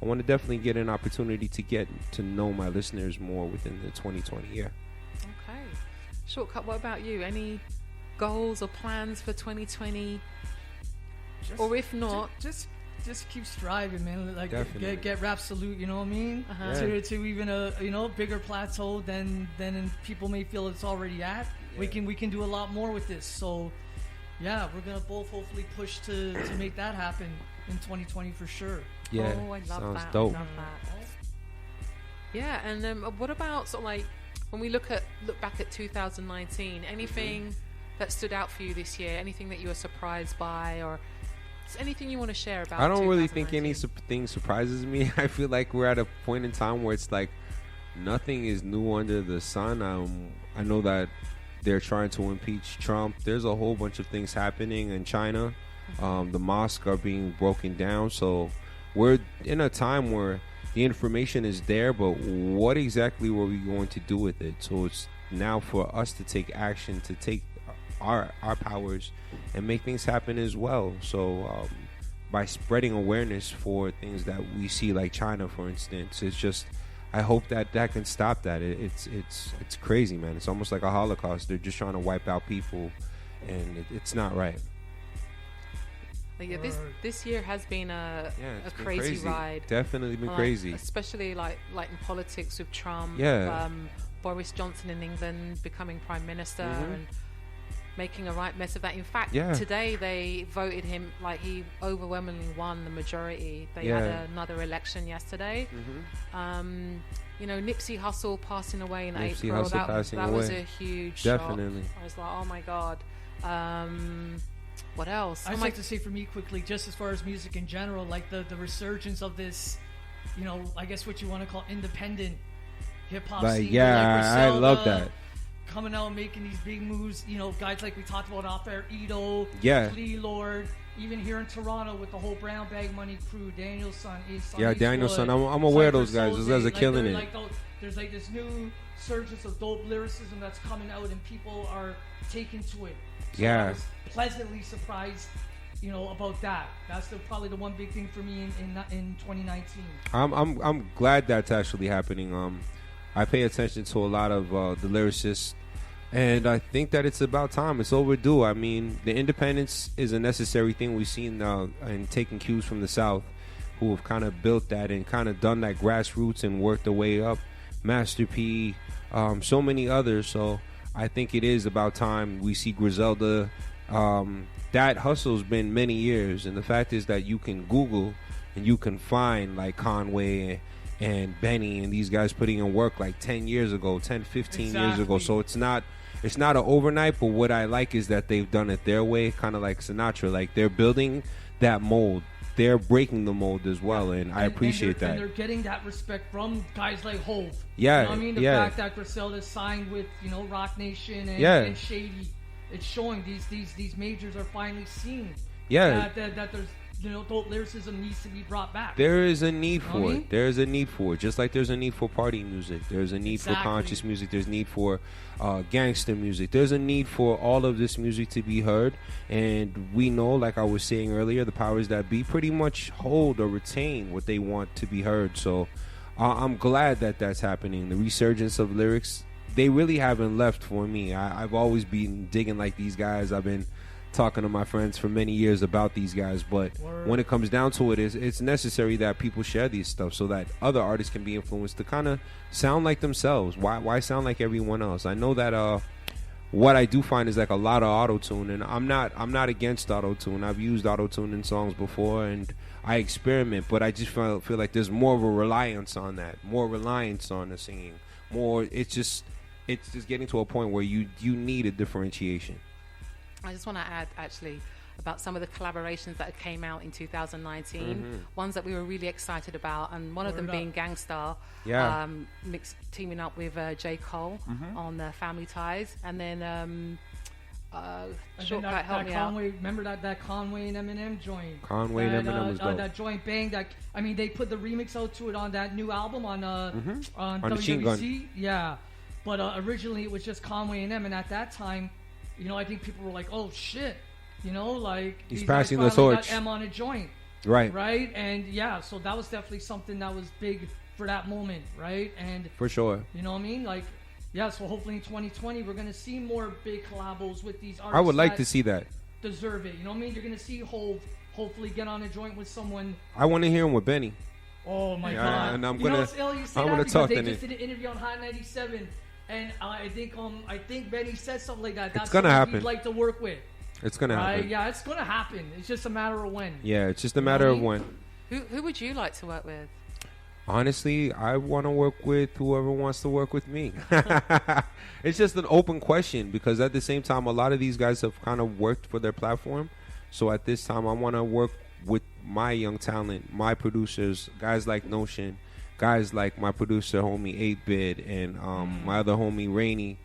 I want to definitely get an opportunity to get to know my listeners more within the 2020 year. Okay. Shortcut, what about you? Any goals or plans for 2020? Or if not, just keep striving, man. Like get Rapsolute, you know what I mean? To even a bigger plateau than people may feel it's already at. Yeah. We can do a lot more with this. So yeah, we're gonna both hopefully push to make that happen in 2020 for sure. Yeah, I love sounds that. dope. I love that. Yeah, and what about sort of like when we look back at 2019? Anything that stood out for you this year? Anything that you were surprised by, or anything you want to share about? I don't really think anything surprises me. I feel like we're at a point in time where it's like nothing is new under the sun. I know that they're trying to impeach Trump. There's a whole bunch of things happening in China. The mosques are being broken down. So we're in a time where the information is there, but what exactly were we going to do with it? So it's now for us to take action, to take our powers and make things happen as well. So by spreading awareness for things that we see, like China, for instance, it's just, I hope that can stop that. It's crazy, man. It's almost like a Holocaust. They're just trying to wipe out people, and it's not right. Yeah, this year has been a crazy ride. Definitely been crazy, especially like in politics with Trump. Yeah. Boris Johnson in England becoming prime minister and making a right mess of that. In fact, today they voted him, like, he overwhelmingly won the majority. They had another election yesterday. Nipsey Hussle passing away in April. That was a huge Definitely. shock. I was like, oh my God. What else? I'd like to say for me quickly, just as far as music in general, like the resurgence of this, I guess what you want to call independent hip-hop scene. I love that. coming out and making these big moves. You know, guys like we talked about off air, Ito, Yeah. Lee Lord, even here in Toronto with the whole Brown Bag Money crew, Danielson, Ace. Yeah, Danielson. I'm aware of those guys. Those guys are killing it. Like there's like this new surge of dope lyricism that's coming out, and people are taking to it. So Yeah. I was pleasantly surprised, you know, about that. That's probably the one big thing for me in 2019. I'm glad that's actually happening. I pay attention to a lot of the lyricists, and I think that it's about time. It's overdue. I mean, the independence is a necessary thing. We've seen and taking cues from the South, who have kind of built that and kind of done that grassroots and worked their way up. Master P, so many others. So I think it is about time we see Griselda. That hustle's been many years, and the fact is that you can Google and you can find like Conway and Benny and these guys putting in work like 10 years ago, 10, 15 years ago. So it's not an overnight, but what I like is that they've done it their way, kind of like Sinatra. Like, they're building that mold. They're breaking the mold as well, and I appreciate that. And they're getting that respect from guys like Hove. Yeah, you know what I mean? The yeah. fact that Griselda signed with, you know, Rock Nation and Shady, it's showing these majors are finally seeing that there's, you know, dope lyricism needs to be brought back. There is a need for it. There is a need for it. Just like there's a need for party music. There's a need for conscious music. There's a need for gangster music. There's a need for all of this music to be heard. And we know, like I was saying earlier, the powers that be pretty much hold or retain what they want to be heard. So I'm glad that that's happening. The resurgence of lyrics, they really haven't left for me. I've always been digging like these guys. I've been talking to my friends for many years about these guys, but when it comes down to it, it's necessary that people share these stuff so that other artists can be influenced to kind of sound like themselves. Why sound like everyone else? I know that what I do find is like a lot of auto-tune, and I'm not against auto-tune. I've used auto-tune in songs before, and I experiment, but I just feel like there's more of a reliance on that, more reliance on the singing, more. It's just getting to a point where you need a differentiation. I just want to add, actually, about some of the collaborations that came out in 2019. Mm-hmm. Ones that we were really excited about, and one of them being Gangstar, teaming up with J. Cole on Family Ties, and then Shortcut, help me out. Remember that Conway and Eminem joint? Conway and Eminem was dope. That joint bang. I mean, they put the remix out to it on that new album on WWC. Yeah, but originally it was just Conway and Em, and at that time, you know, I think people were like, "Oh shit," you know, like he's these passing guys the torch. Got M on a joint, right? And yeah, so that was definitely something that was big for that moment, right? And for sure, you know what I mean? Like, yeah. So hopefully in 2020 we're gonna see more big collabos with these artists. I would like to see that. Deserve it, you know what I mean? You're gonna see Hove hopefully get on a joint with someone. I want to hear him with Benny. Oh my god! And I'm gonna talk to him. They just did an interview on Hot 97. And I think Benny said something like that. That's it's gonna happen. He'd like to work with. It's gonna happen. Yeah, it's gonna happen. It's just a matter of when. Yeah, it's just a matter of when. Who would you like to work with? Honestly, I want to work with whoever wants to work with me. It's just an open question, because at the same time, a lot of these guys have kind of worked for their platform. So at this time, I want to work with my young talent, my producers, guys like Notion, guys like my producer homie 8-Bit, and my other homie Rainy,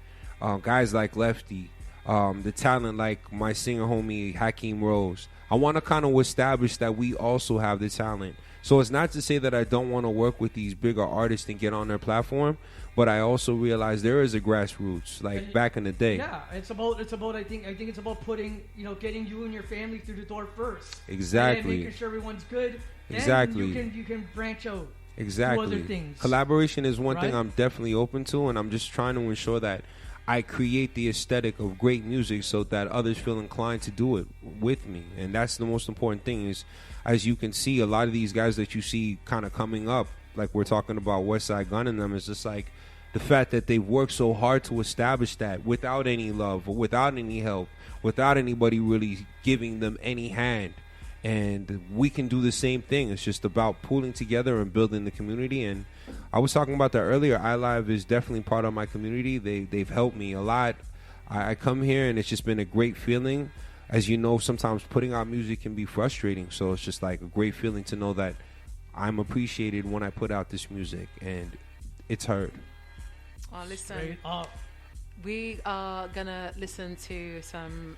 guys like Lefty, the talent like my singer homie Hakeem Rose. I want to kind of establish that we also have the talent. So it's not to say that I don't want to work with these bigger artists and get on their platform, but I also realize there is a grassroots, like back in the day. Yeah, it's about I think it's about putting, you know, getting you and your family through the door first. Exactly. And making sure everyone's good. Exactly. Then you can branch out. Exactly. To other things. Collaboration is one thing I'm definitely open to, and I'm just trying to ensure that I create the aesthetic of great music so that others feel inclined to do it with me. And that's the most important thing is, as you can see, a lot of these guys that you see kind of coming up, like we're talking about Westside Gunn and them, is just like the fact that they've worked so hard to establish that without any love or without any help, without anybody really giving them any hand. And we can do the same thing. It's just about pulling together and building the community. And I was talking about that earlier. iLive is definitely part of my community. They've helped me a lot. I come here and it's just been a great feeling. As you know, sometimes putting out music can be frustrating. So it's just like a great feeling to know that I'm appreciated when I put out this music and it's heard. Oh, listen. Straight up. we are gonna listen to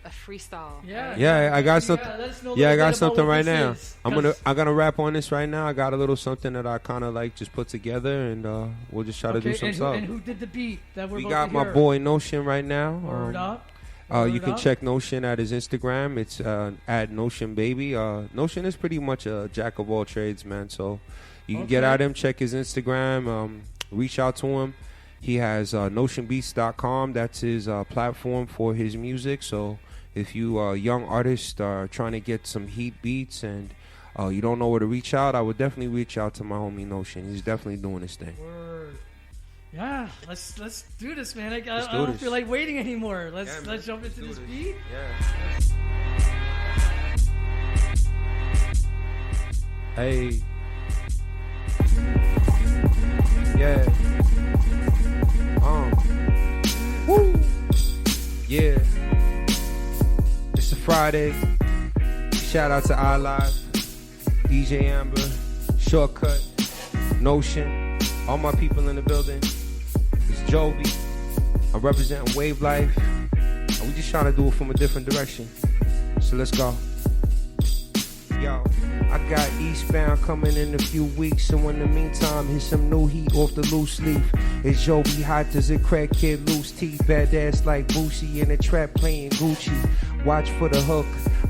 a freestyle. Yeah, I got something. I got something right now. I'm gonna rap on this right now. I got a little something that I kind of like just put together, and we'll just try to do some stuff. And who did the beat that we're We about got to my hear? boy Notion right now. Word up. You can check Notion at his Instagram. It's at Notion Baby. Notion is pretty much a jack of all trades, man. So you can get at him, check his Instagram, reach out to him. He has notionbeats.com. That's his platform for his music. So if you are a young artist trying to get some heat beats and you don't know where to reach out, I would definitely reach out to my homie Notion. He's definitely doing his thing. Word. Yeah, let's do this, man. I don't feel like waiting anymore. Let's jump into this beat. Hey. Yeah. Woo. Yeah. It's a Friday. Shout out to iLive, DJ Amber, Shortcut, Notion, all my people in the building. It's Jovi. I'm representing Wave Life. And we just trying to do it from a different direction. So let's go. Yo, I got Eastbound coming in a few weeks, so in the meantime, here's some new heat off the loose leaf. It's Jovi hot as a crack kid, loose teeth, badass like Boosie in the trap playing Gucci. Watch for the hook.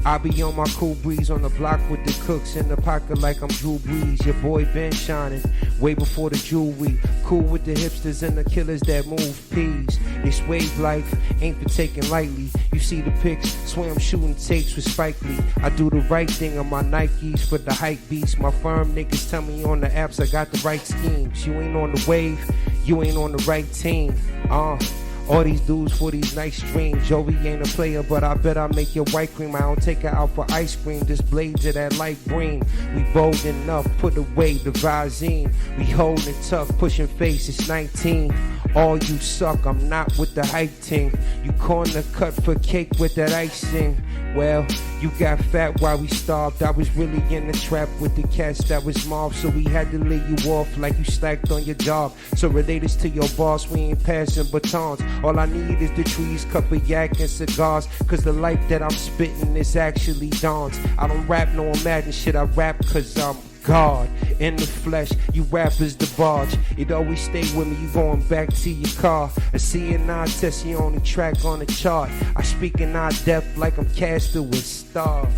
I be on my cool breeze on the block with the cooks in the pocket like I'm Drew Brees. Your boy been shining way before the jewelry. Cool with the hipsters and the killers that move peas. This wave life ain't for taking lightly. You see the pics, swear I'm shooting tapes with Spike Lee. I do the right thing on my Nikes for the hype beats. My firm niggas tell me on the apps I got the right schemes. You ain't on the wave, you ain't on the right team. All these dudes for these nice dreams. Jovi ain't a player, but I bet I make your white cream. I don't take her out for ice cream. Just blades of that light green. We bold enough, put away the Visine. We holding tough, pushing face, it's 19. All you suck, I'm not with the hype team. You corner cut for cake with that icing. Well, you got fat while we starved. I was really in the trap with the cats that was mobbed, so we had to lay you off like you slacked on your job. So relate us to your boss, we ain't passing batons. All I need is the trees, cup of yak and cigars, cause the life that I'm spitting is actually dawns. I don't rap no imagine shit, I rap cause I'm God in the flesh. You rappers the barge. It always stay with me. You going back to your car. I see an eye test. You only track on the chart. I speak in eye depth like I'm casted with stars.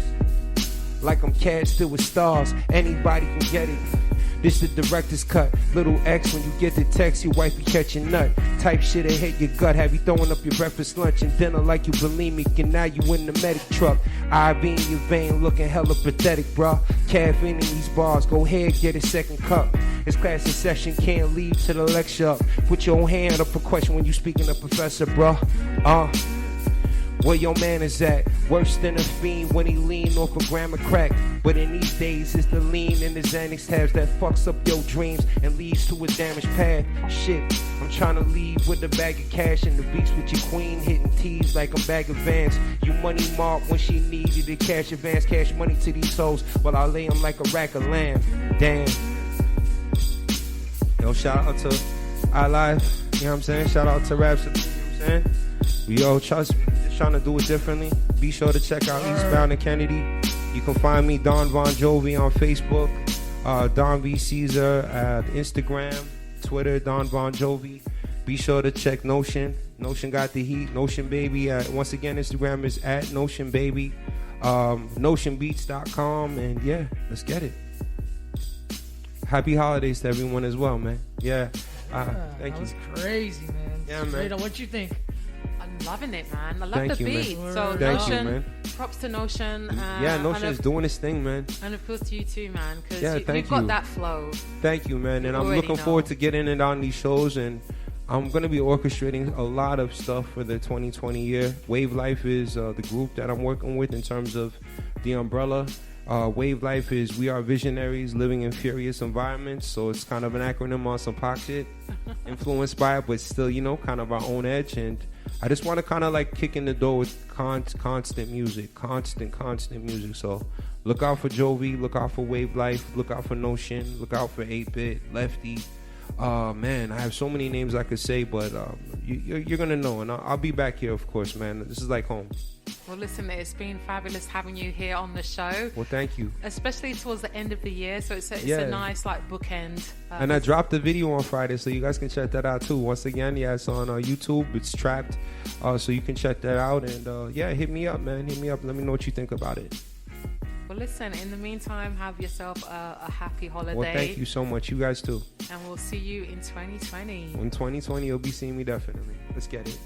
Like I'm casted with stars. Anybody can get it. This the director's cut. Little X when you get the text, your wife be catching nut. Type shit that hit your gut. Have you throwing up your breakfast, lunch, and dinner like you bulimic, and now you in the medic truck. IV in your vein looking hella pathetic, bruh. Caffeine in these bars. Go ahead, get a second cup. It's class in session, can't leave to the lecture up. Put your hand up for question when you speaking to professor, bruh. Where your man is at? Worse than a fiend when he lean off a gram of crack. But in these days, it's the lean and the Xanax tabs that fucks up your dreams and leads to a damaged path. Shit, I'm trying to leave with a bag of cash and the beats with your queen hitting T's like a bag of Vans. You money mark when she needed a cash advance, cash money to these hoes while I lay them like a rack of lamb. Damn. Yo, shout out to iLive, you know what I'm saying? Shout out to Rapsolute, you know what I'm saying? Yo, trust me, just trying to do it differently. Be sure to check out Eastbound and Kennedy. You can find me, Don Von Jovi, on Facebook, Don V. Caesar at Instagram, Twitter, Don Von Jovi. Be sure to check Notion. Notion got the heat. Notion Baby. Once again, Instagram is at Notion Baby. Notionbeats.com. And yeah, let's get it. Happy holidays to everyone as well, man. Yeah. Thank you. That was crazy, man. Yeah, man. Straight up, what you think? I'm loving it, man. I love Thank the you, beat. man. So Thank Notion, you, man. props to Notion. Yeah, Notion is doing his thing, man. And of course to you too, man, because you've got that flow. Thank you, man. And I'm looking forward to getting it on these shows, and I'm going to be orchestrating a lot of stuff for the 2020 year. Wave Life is the group that I'm working with in terms of the umbrella. Wave Life is we are visionaries living in furious environments, so it's kind of an acronym on some pop shit, influenced by it, but still, you know, kind of our own edge. And I just want to kind of like kick in the door with constant music, constant music. So look out for Jovi, look out for Wave Life, look out for Notion, look out for 8-Bit, Lefty, Man, I have so many names I could say, but you're gonna know, and I'll be back here, of course, man. This is like home. Well, listen, it's been fabulous having you here on the show. Well, thank you. Especially towards the end of the year, so it's a nice like bookend. And I dropped the video on Friday, so you guys can check that out too. Once again, it's on YouTube. It's trapped, so you can check that out. And hit me up, man. Hit me up. Let me know what you think about it. Well, listen, in the meantime, have yourself a happy holiday. Well, thank you so much. You guys too. And we'll see you in 2020. In 2020, you'll be seeing me definitely. Let's get it.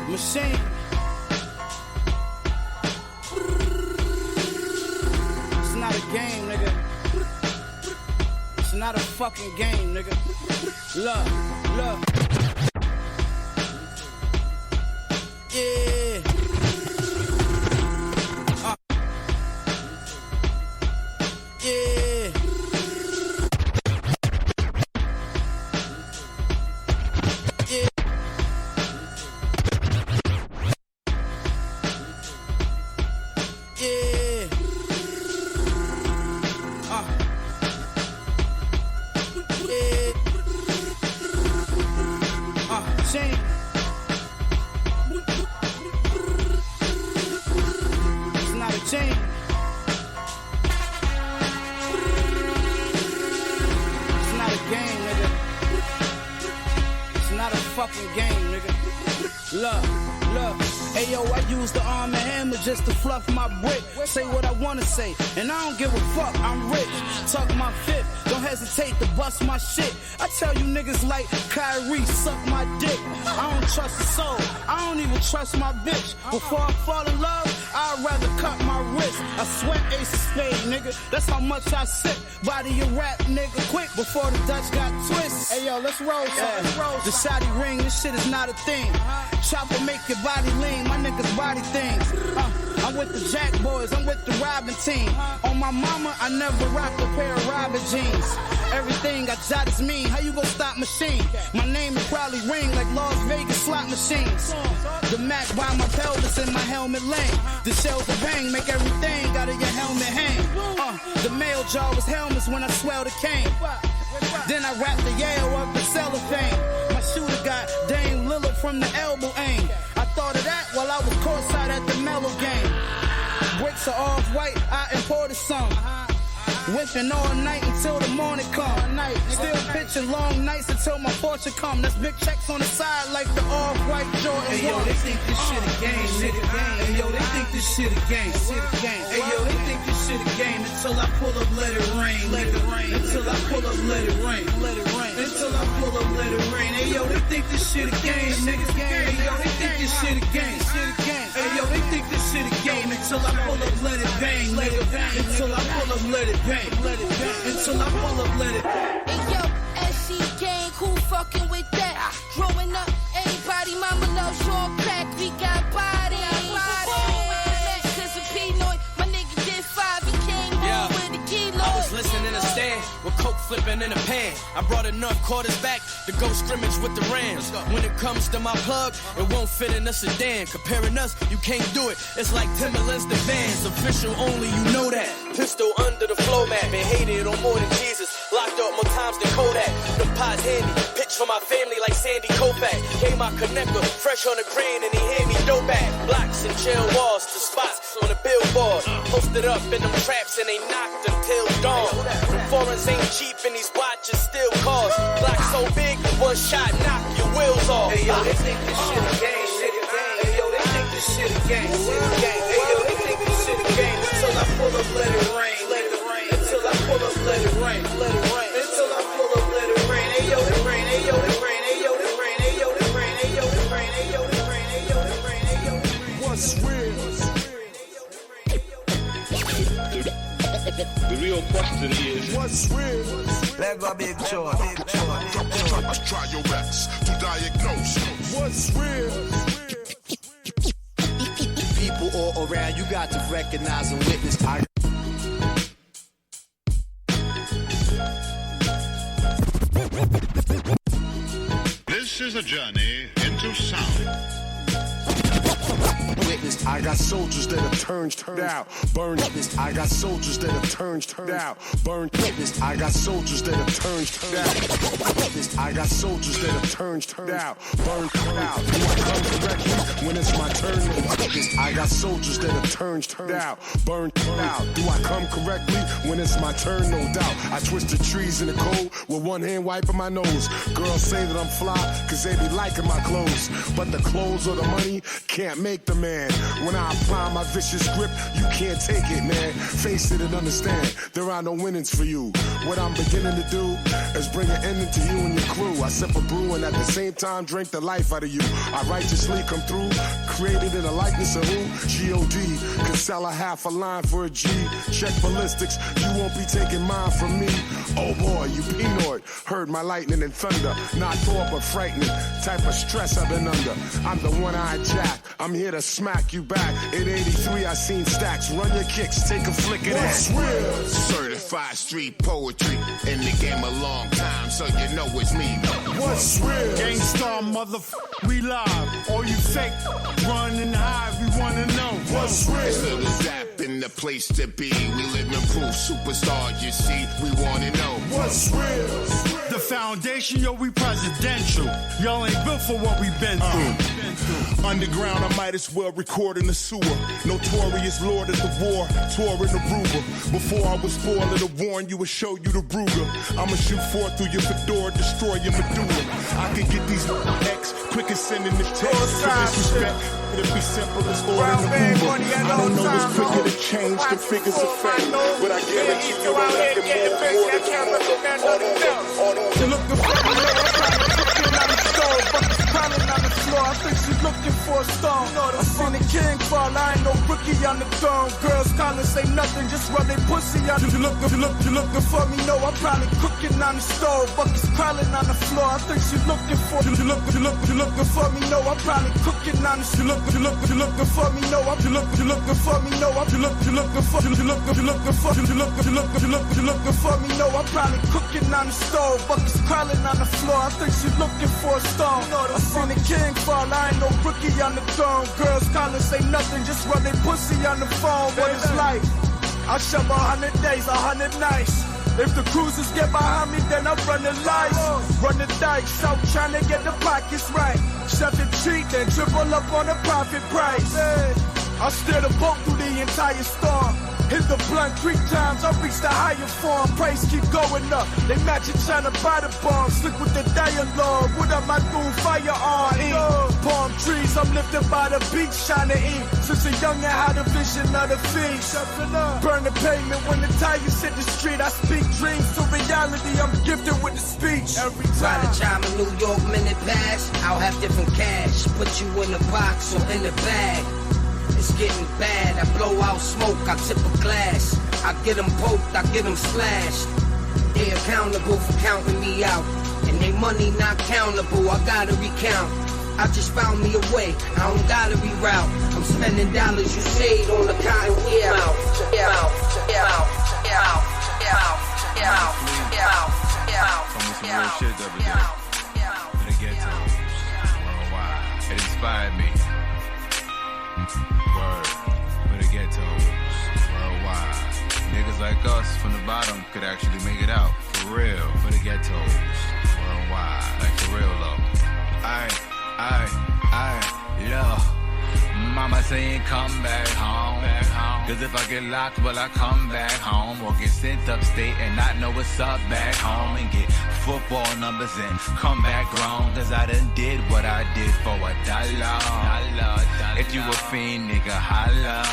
Machine. It's not a game, nigga. It's not a fucking game, nigga. Look. Yeah. Yeah. Just to fluff my brick, say what I wanna say, and I don't give a fuck, I'm rich, tuck my fifth, don't hesitate to bust my shit, I tell you niggas like Kyrie, suck my dick, I don't trust a soul, I don't even trust my bitch, before I fall in love, I'd rather cut my wrist, I sweat ace of spade, nigga, that's how much I sip, body your rap, nigga, quick, before the Dutch got twist, hey yo, let's roll, the shotty ring, this shit is not a thing, chopper make your body lean, my niggas body things, I'm with the Jack boys, I'm with the Robin team. On my mama, I never rocked a pair of Robin jeans. Everything I got is mean, how you gon' stop machine? My name will probably ring like Las Vegas slot machines. The Mac by my pelvis and my helmet lane. The shells of bang make everything out of your helmet hang. The mail jar was helmets when I swell the cane. Then I wrapped the Yale up in cellophane. My shooter got Dame Lillard from the elbow aim. I thought of that while I was courtside at the Mellow game. Bricks are off-white, I imported some. Whipping all night until the morning come. Still pitching long nights until my fortune come. That's big checks on the side like the off-white Jordan. Hey yo, they think this shit a game, nigga. Hey yo, they think this shit a game. Hey yo, they think this shit a game until I pull up, let it rain. Until I pull up, let it rain. Until I pull up, let it rain. Hey yo, they think this shit a game, niggas. Hey yo, they think this shit a game. Hey yo, they think this shit a game until I pull up, let it bang. Until I pull up, let it bang. Until I pull up, let it. Hey yo, SC gang, who fucking with that? Growing up, everybody, mama loves shortcut. We got bodies. Cause of Pinoy, my nigga did 5, he came home with a kilo. I was listening to stand with coke flipping in a pan. I brought enough quarters back to go scrimmage with the Rams. When it comes to my plug, it won't fit in a sedan. Comparing us, you can't do it. It's like Timberlands to Vans. Official only, you know that. Pistol under the floor mat. Been hated on more than Jesus. Locked up more times than Kodak. The pot's handy. Pitch for my family like Sandy Koufax. Gave my connector fresh on the green and he hand me dope back. Blocks and jail walls to spots on the billboard. Posted up in them traps and they knocked until dawn. Foreigns ain't cheap and these watches still cost. Block so big, one shot knock your wheels off. Hey yo, they think this shit a game, nigga. Hey yo, they think this shit a game. Hey yo, they think this shit a game until I pull up, let it rain. Until I pull up, let it rain. Until I pull up, let it rain. Hey yo, it rain. Hey yo, it rain. Hey yo, it rain. Hey yo, it rain. Hey yo, it rain. Hey yo, it rain. Hey yo, it rain. Hey yo, it rain. What's real? The real question is, what's real? Let go big chore. Try your best to diagnose what's real. People people all around, you got to recognize and witness. This is a journey into sound. Witness, I got soldiers that have turned out, burned. Witness, I got soldiers that have turned out, burned. Witness, I got soldiers that have turned out. Witness, I got soldiers that have turned out, burned out. Do I come correctly when it's my turn? Witness, I got soldiers that have turned out, burned out. Do I come correctly when it's my turn? No doubt. I twist the trees in the cold with one hand wiping my nose. Girls say that I'm fly, cause they be liking my clothes. But the clothes or the money can't make the man. When I apply my vicious grip, you can't take it, man. Face it and understand, there are no winnings for you. What I'm beginning to do is bring an ending to you and your crew. I sip a brew and at the same time drink the life out of you. I righteously come through, created in the likeness of who? G.O.D. Can sell a half a line for a G. Check ballistics, you won't be taking mine from me. Oh boy, you Pinoid, heard my lightning and thunder. Not Thor, but frightening, type of stress I've been under. I'm the one-eyed Jack, I'm here to smack you back. In 83, I seen stacks, run your kicks, take a flick of that. Real? Certified street poetry, in the game a long time, so you know it's me. What's real? Gangstar motherfucker, we live. All you fake, run and hide, we wanna know. What's real? Still the zap in the place to be. We live in proof, superstar, you see, we wanna know. What's real? The foundation, yo, we presidential. Y'all ain't built for what we been through. Underground, I might as well record in the sewer. Notorious lord of the war, touring Aruba. Before I was spoiled, to warn you and show you the Ruger. I'ma shoot forth through your fedora, destroy your medulla. I can get these X quick as sending the text. For disrespect, it'll be simple as ordering a Uber. I don't know what's quicker to change the figures of fame, but I guarantee you don't let them move more than you look the fuck on the stove, buckets piling on the floor. I think she's looking for a stone. I seen the king fall, I ain't no rookie on the throne. Girls calling, say nothing, just rub their pussy on. You looking for me? No, I'm probably cooking on the stove, buckets piling on the floor. I think she's looking for you looking for me? No, I'm probably cooking on the. You looking for me? No, I'm you looking for me? No, I'm you looking for me? No, I'm probably cooking on the stove, buckets crawling on the floor. I think she's looking for a stone. I seen the king fall, I ain't no rookie on the throne. Girls calling, say nothing, just run their pussy on the phone. What is life? I shove 100 days, 100 nights. If the cruisers get behind me, then I run the lights. Run the dice, out trying to get the pockets right. Shut the treat, then triple up on the profit price. I steer the boat through the entire storm. Hit the blunt 3 times, I reach the higher form. Price keep going up, they match it trying to buy the bomb. Slick with the dialogue, what am I doing? Firearm, palm trees, I'm lifted by the beach, trying to eat. Since a youngin' had a vision of the feast. Burn the pavement when the tires hit the street. I speak dreams to reality, I'm gifted with the speech. Every time. By the time a New York minute pass, I'll have different cash. Put you in a box or in a bag. It's getting bad, I blow out smoke, I tip a glass. I get them poked, I get them slashed. They accountable for counting me out. And they money not countable, I gotta recount. I just found me a way, I don't gotta reroute. I'm spending dollars you saved on the cotton Shit the other day. For the ghettos worldwide. It inspired me. Word. For the ghettos worldwide. Niggas like us from the bottom could actually make it out. For real. For the ghettos worldwide. Like for real though. Love. Mama saying come back home. Cause if I get locked, will I come back home? Or get sent upstate and not know what's up back home? And get football numbers and come back grown. Cause I done did what I did for $1. If you a fiend, nigga, holla.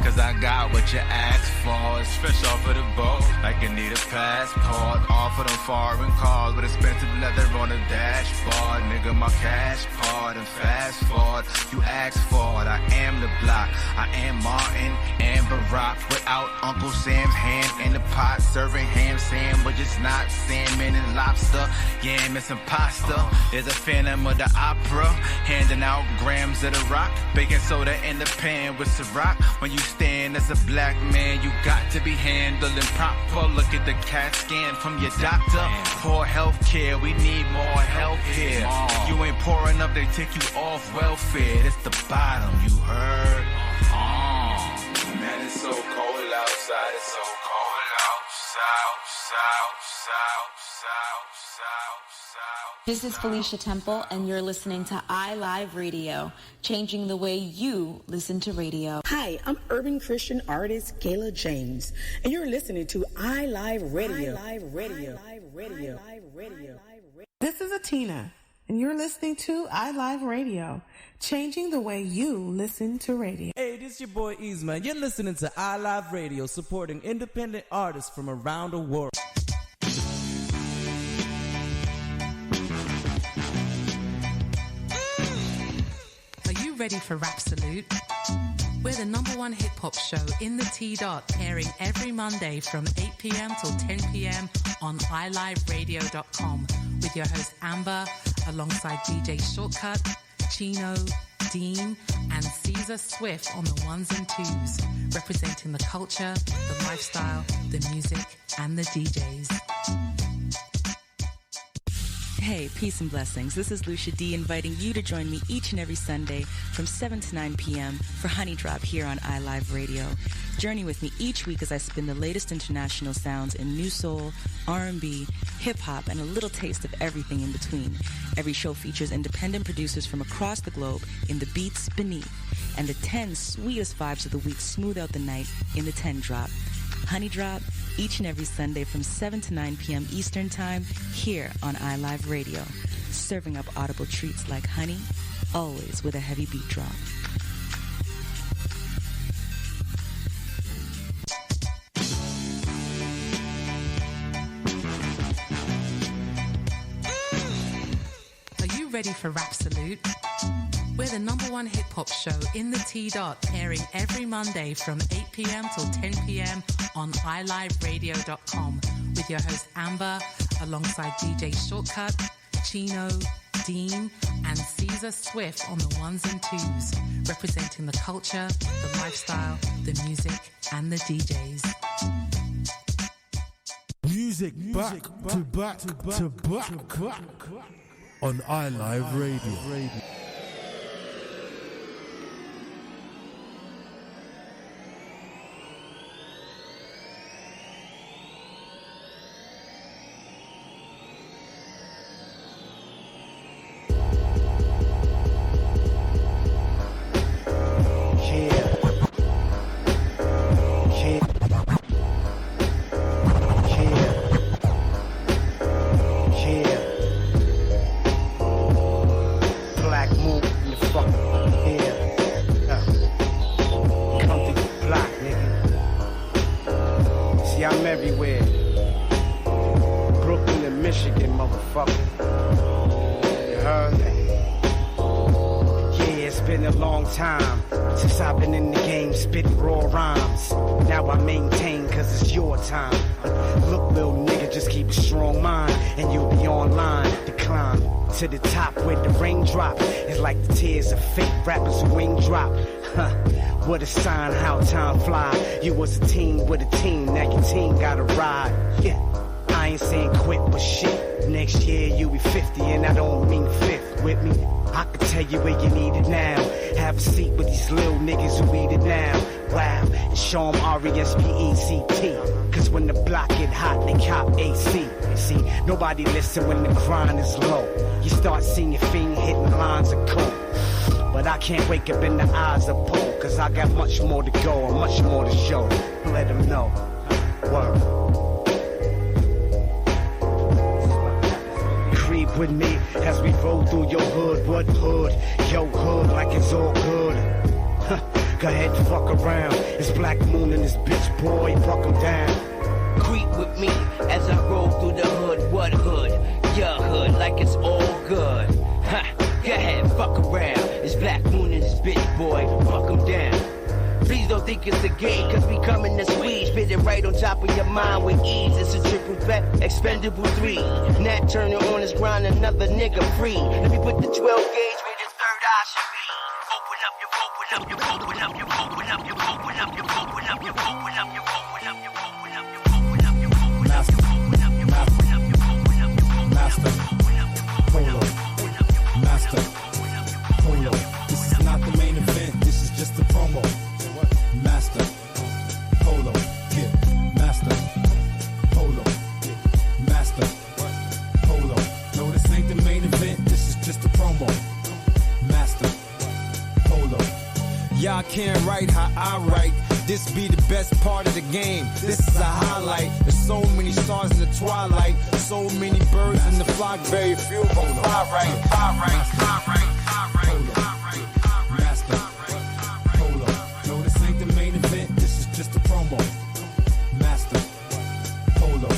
Cause I got what you asked for. It's fresh off of the boat. Like nigga need a passport. All for them foreign cars with expensive leather on the dashboard. Nigga, my cash part and fast forward. You asked for it, I am the block. I am Martin and Barack. Without Uncle Sam's hand in the pot, serving ham sandwiches, not salmon and lobster. Yeah, missing pasta. There's a Phantom of the Opera, handing out grams of the rock. Baking soda in the pan with Ciroc. When you stand as a black man, you got to be handled and proper. Look at the CAT scan from your doctor. Poor health care, we need more health care. You ain't poor enough, they take you off welfare. It's the bottom, you heard? Man, it's so cold outside, it's so cold outside. This is Felicia Temple, and you're listening to iLive Radio, changing the way you listen to radio. Hi, I'm urban Christian artist Kayla James, and you're listening to iLive Radio. This is Atina, and you're listening to iLive Radio, changing the way you listen to radio. Hey, this is your boy Easeman. You're listening to iLive Radio, supporting independent artists from around the world. Ready for Rapsolute? We're the #1 hip-hop show in the T-Dot, airing every Monday from 8 p.m. till 10 p.m. on iLiveRadio.com with your host Amber, alongside DJ Shortcut, Chino, Dean, and Caesar Swift on the ones and twos, representing the culture, the lifestyle, the music, and the DJs. Hey, peace and blessings. This is Lucia D inviting you to join me each and every Sunday from 7 to 9 p.m. for Honey Drop here on iLive Radio. Journey with me each week as I spin the latest international sounds in new soul, R&B, hip-hop, and a little taste of everything in between. Every show features independent producers from across the globe in the beats beneath, and the 10 sweetest vibes of the week smooth out the night in the 10 Drop. Honey Drop, each and every Sunday from 7 to 9 p.m. Eastern Time, here on iLive Radio, serving up audible treats like honey, always with a heavy beat drop. Are you ready for Rapsolute? We're the #1 hip-hop show in the T-Dot, airing every Monday from 8 p.m. till 10 p.m. on iLiveRadio.com with your host Amber, alongside DJ Shortcut, Chino, Dean, and Caesar Swift on the ones and twos, representing the culture, the lifestyle, the music, and the DJs. Music back to back to back on iLive Radio. To the top where the raindrop is like the tears of fake rappers' wing drop. What a sign how time fly. You was a team with a team, now your team gotta ride. Yeah, I ain't saying quit, but shit. Next year you be 50 and I don't mean fifth with me. I can tell you where you need it now. Have a seat with these little niggas who eat it now. Wow, and show them R-E-S-P-E-C-T. Cause when the block get hot, they cop AC. See, nobody listen when the grind is low. You start seeing your fiend hitting lines of coke. But I can't wake up in the eyes of Poe. Cause I got much more to go and much more to show. Let them know. Word. Creep with me as we roll through your hood. What hood? Yo hood like it's all good. Go ahead, fuck around. It's Black Moon and this bitch boy, fuck him down. Creep with think it's a game, cause we coming to squeeze. Fit it right on top of your mind with ease. It's a triple threat, expendable 3. Nat Turner on his grind, another nigga free. Let me put the 12 gauge where this third eye should be. Open up, you open up, you open up, you open up, you open up, you open up, you open up, you open up, you open up, you open up, you open up, you open up, you open up, you open up, you open up, Master Polo. Master Polo. This is not the main event, this is just a promo. Master Polo. Yeah. Master Polo. Master Polo. No, this ain't the main event, this is just a promo. Master Polo. Y'all can't write how I write. This be the best part of the game. This is a highlight. There's so many stars in the twilight. So many birds in the flock. Very few of them fly right. Fly right. Fly right. Fly right. Fly right. Master Polo. No, this ain't the main event. This is just a promo. Master Polo.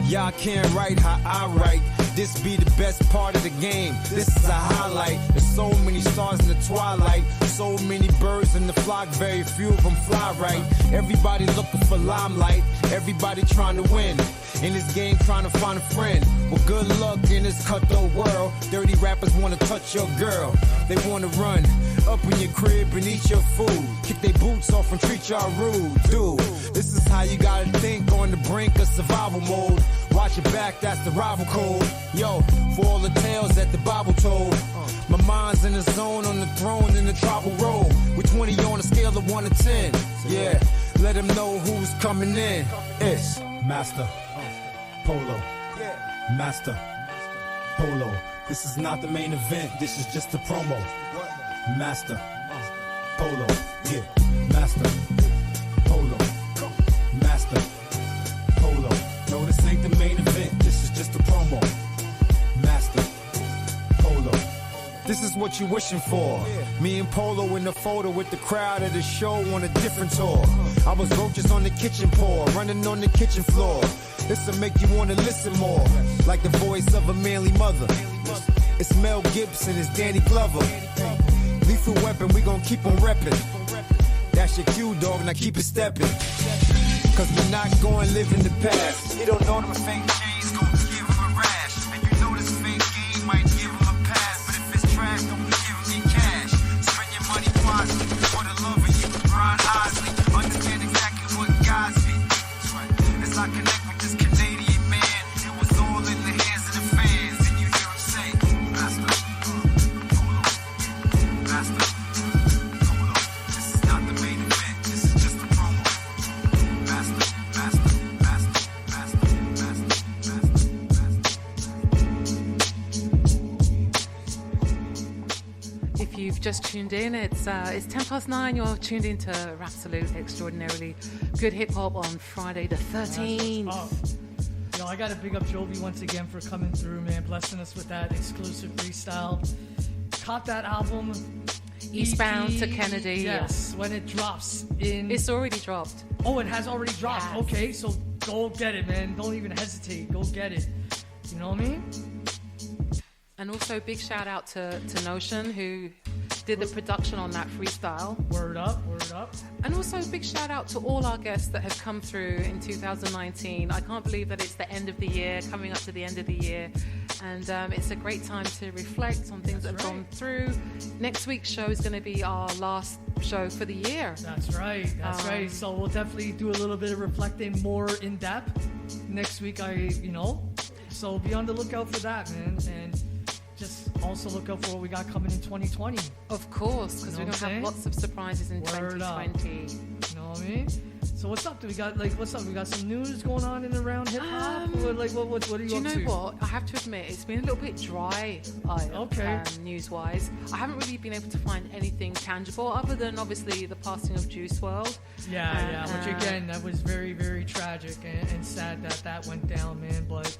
Y'all can't write how I write. This be the best part of the game. This is a highlight. There's so many stars in the twilight. So many birds in the flock. Very few of them fly right. Everybody looking for limelight. Everybody trying to win. In this game trying to find a friend. Well, good luck in this cutthroat world. Dirty rappers want to touch your girl. They want to run up in your crib and eat your food. Kick their boots off and treat y'all rude. Dude, this is how you gotta think on the brink of survival mode. Watch your back, that's the rival code. Yo, for all the tales that the Bible told. My mind's in the zone, on the throne, in the tribal road. With 20 on a scale of 1 to 10. Yeah, let them know who's coming in. It's Master Polo. Master Polo. This is not the main event, this is just a promo. Master Polo. Yeah. Master Polo. Master Polo. No, this ain't the main event, this is just a promo. Master Polo. This is what you wishing for. Me and Polo in the photo with the crowd at the show on a different tour. I was roaches on the kitchen floor, running on the kitchen floor. This'll make you wanna listen more, like the voice of a manly mother. It's Mel Gibson, it's Danny Glover. Lethal Weapon, we gon' keep on reppin'. That's your cue, dog, now keep it steppin'. Cause we're not gonna live in the past. You don't know them fake chains gon' give him a rash. And you know this fake game might give him a pass. But if it's trash, don't be giving me cash. Spend your money wisely. For the love of you, grind honestly. Understand exactly what God's feet. As I connect with this Canadian man, it was all in the hands of the fans. And you hear him say, Master Polo. Master Polo. This is not the main event, this is just a promo. Master, master, master, master, master, master. If you've just tuned in, it's 9:10. You're tuned into Rapsolute, Extraordinarily Good Hip-Hop on Friday the 13th. Yo, I gotta big up Joby once again for coming through, man, blessing us with that exclusive freestyle. Caught that album, Eastbound EP, to Kennedy. Yes, when it drops in... It's already dropped. Oh, it has already dropped. Yes. Okay, so go get it, man. Don't even hesitate. Go get it. You know what I mean? And also big shout out to Notion, who did the production on that freestyle. Word up, word up. And also big shout out to all our guests that have come through in 2019. I can't believe that it's the end of the year, coming up to the end of the year. And it's a great time to reflect on things that have gone through. Next week's show is going to be our last show for the year. That's right, that's right. So we'll definitely do a little bit of reflecting more in depth next week, So be on the lookout for that, man. And just also look out for what we got coming in 2020. Of course, because we're going to have lots of surprises in 2020. You know what I mean? So what's up? We got some news going on in and around hip hop. What are you up to? Do you know what? I have to admit, it's been a little bit dry. News-wise, I haven't really been able to find anything tangible other than obviously the passing of Juice WRLD. Yeah. Which again, that was very, very tragic and sad that went down, man. But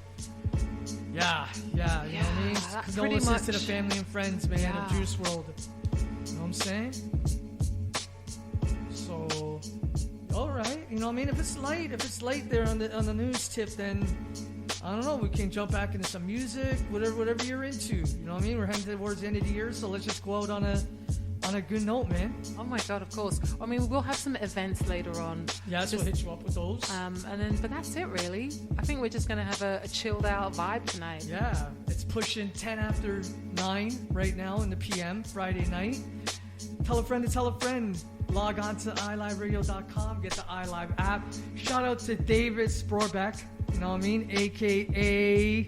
yeah, you know what I mean? Condolences to the family and friends, man, of Juice WRLD. You know what I'm saying? So, all right, you know what I mean? If it's late there on the news tip, then I don't know. We can jump back into some music, whatever you're into. You know what I mean? We're heading towards the end of the year, so let's just go out on on a good note, man. Oh my God, of course. I mean, we'll have some events later on. Yeah, so we'll hit you up with those. But that's it, really. I think we're just going to have a chilled out vibe tonight. Yeah, it's pushing 10 after 9 right now in the PM, Friday night. Tell a friend to tell a friend. Log on to iliveradio.com, get the iLive app. Shout out to David Sporbeck, you know what I mean? AKA,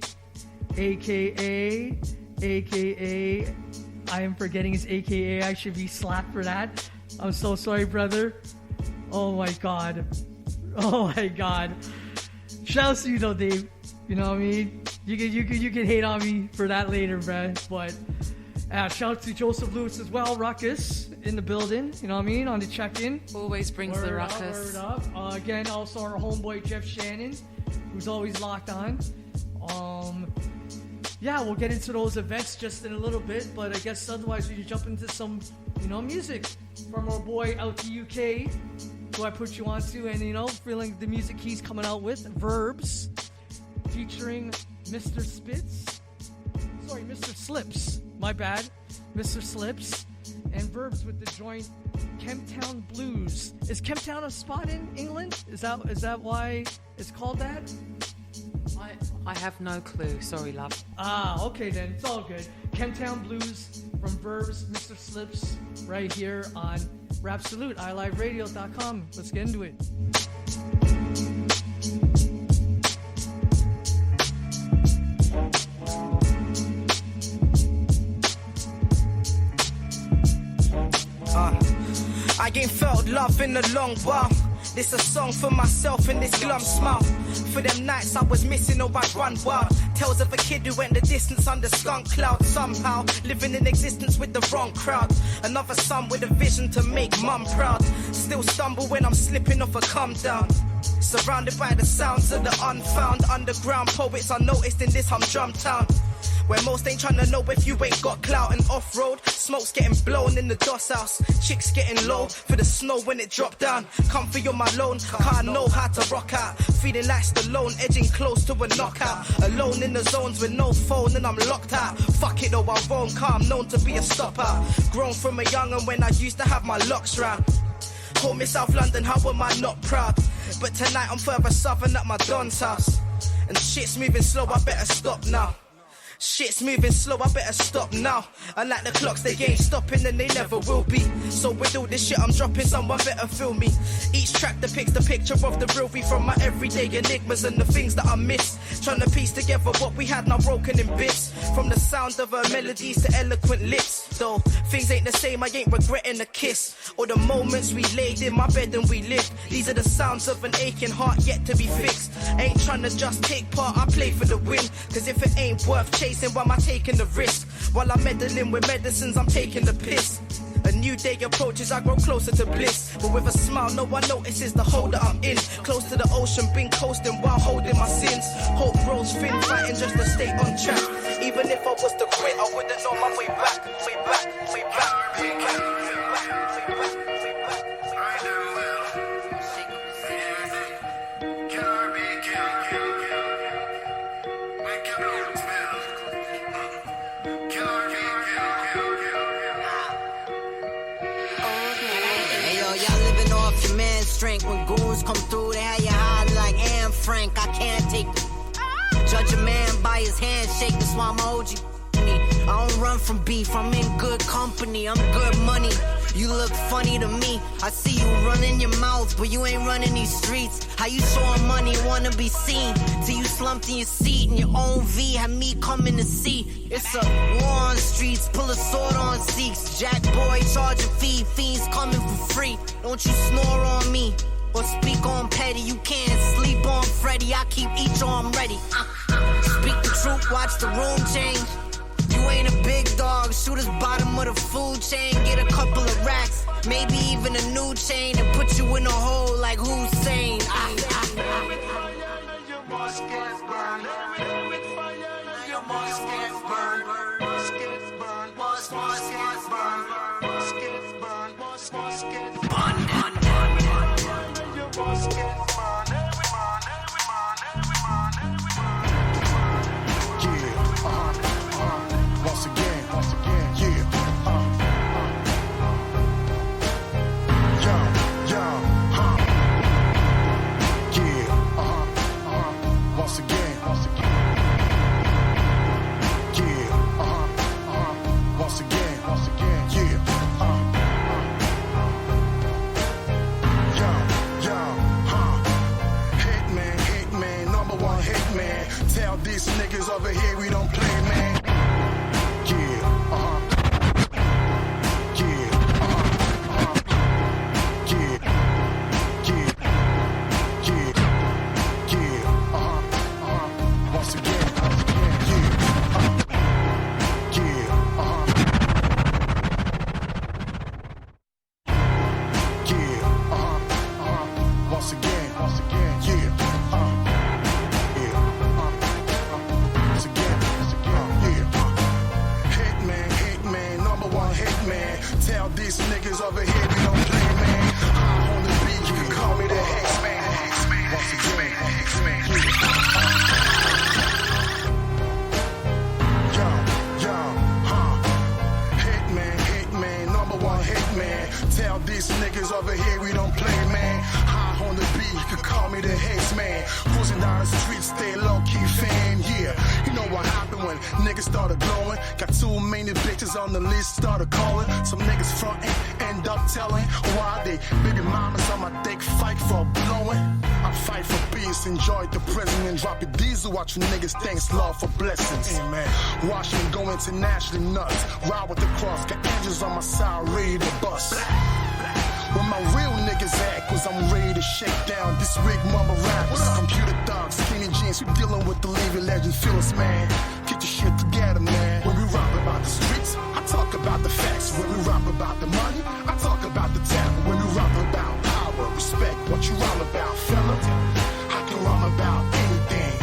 I am forgetting his AKA. I should be slapped for that. I'm so sorry, brother. Oh my God. Shout out to you though, Dave. You know what I mean? You can hate on me for that later, bruh. But shout out to Joseph Lewis as well, Ruckus in the building. You know what I mean? On the check-in. Always brings the ruckus. Word up. Again, also our homeboy Jeff Shannon, who's always locked on. Yeah, we'll get into those events just in a little bit, but I guess otherwise we jump into some, music from our boy out to UK, who I put you on to, and feeling the music he's coming out with, Verbs, featuring Mr. Slips, my bad, Mr. Slips, and Verbs with the joint Chemtown Blues. Is Chemtown a spot in England? Is that why it's called that? I have no clue. Sorry, love. Okay then. It's all good. Chemtown Blues from Verbs, Mr. Slips, right here on Rapsolute, iLiveRadio.com. Let's get into it. I ain't felt love in a long while. This a song for myself and this glum smile. For them nights I was missing or I run wild. Tales of a kid who went the distance under skunk cloud. Somehow living in existence with the wrong crowd. Another son with a vision to make mum proud. Still stumble when I'm slipping off a come down. Surrounded by the sounds of the unfound. Underground poets unnoticed in this humdrum town. Where most ain't tryna know if you ain't got clout. And off-road, smoke's getting blown in the DOS house. Chicks getting low for the snow when it dropped down. Comfy on my loan, can't know how to rock out. Feeling like Stallone, edging close to a knockout. Alone in the zones with no phone and I'm locked out. Fuck it though, I won't come, known to be a stopper. Grown from a young and when I used to have my locks round. Call me South London, how am I not proud? But tonight I'm further southern at my Don's house. And shit's moving slow, I better stop now. Shit's moving slow, I better stop now. Unlike the clocks, they ain't stopping and they never will be. So with all this shit I'm dropping, someone better feel me. Each track depicts the picture of the real me from my everyday enigmas and the things that I miss. Trying to piece together what we had now broken in bits. From the sound of her melodies to eloquent lips. Though things ain't the same, I ain't regretting a kiss. Or the moments we laid in my bed and we lived. These are the sounds of an aching heart yet to be fixed. Ain't trying to just take part, I play for the win. Cause if it ain't worth chasing, why am I taking the risk? While I'm meddling with medicines, I'm taking the piss. A new day approaches, I grow closer to bliss. But with a smile, no one notices the hole that I'm in. Close to the ocean, been coasting while holding my sins. Hope grows thin, fighting just to stay on track. Even if I was to quit, I wouldn't know my way back. Way back, way back, way back, way back, way back. Strength. When goons come through, they have you high like Anne Frank. I can't take it. Judge a man by his handshake, that's why I'm OG. I don't run from beef, I'm in good company, I'm good money. You look funny to me, I see you running your mouth, but you ain't running these streets. How you showing money, wanna be seen, till you slumped in your seat in your own V, had me coming to see. It's a war on streets, pull a sword on Sikhs. Jack boy, charge a fee, fiends coming for free. Don't you snore on me, or speak on petty. You can't sleep on Freddy, I keep each arm ready. Speak the truth, watch the room change. You ain't a big dog, shoot us bottom of the food chain. Get a couple of racks, maybe even a new chain, and put you in a hole like Hussein. Tell these niggas over here we don't play, man. On the list, started calling. Some niggas frontin', end up telling why they baby mamas on my dick fight for blowing. I fight for peace, enjoy the present, and drop your diesel. Watch you niggas thanks Lord for blessings. Amen. Watch me go internationally nuts. Ride with the cross, got angels on my side, ready to bust. Where my real niggas at, cause I'm ready to shake down this rig mama rappers. Computer thugs, skinny jeans, we dealing with the living legend, feel us, man. Get your shit together, man. When we rap about the streets, I talk about the facts. When we rap about the money, I talk about the talent. When we rap about power, respect, what you rhyme about, fella. I can rhyme about anything.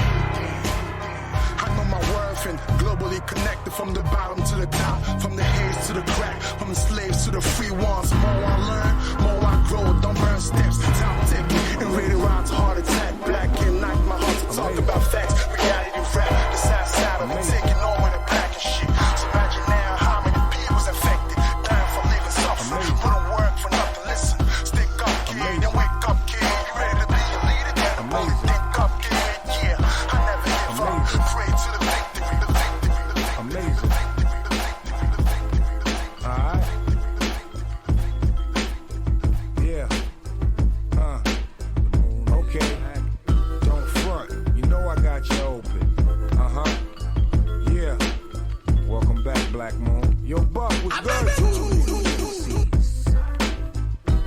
I know my worth and globally connected from the bottom to the top, from the haze to the crack, from the slaves to the free ones. More I learn, more I grow. Don't burn steps, time ticking, and ready rides, heart attack. Black and night, my heart to talk about facts. Reality rap, the sad side of it, taking over the black and shit. So imagine now how many people's infected, dying for living suffering. Put on work for nothing, listen. Stick up, kid, and wake up, kid. You ready to be a leader? Then only think up, kid. Yeah, I never give up. Pray to the victory, the victory, the victory. Amazing. Alright. Yeah. Okay. Don't front. You know I got you open. Yeah. Welcome back, Black Moon. Yo, Buck was good.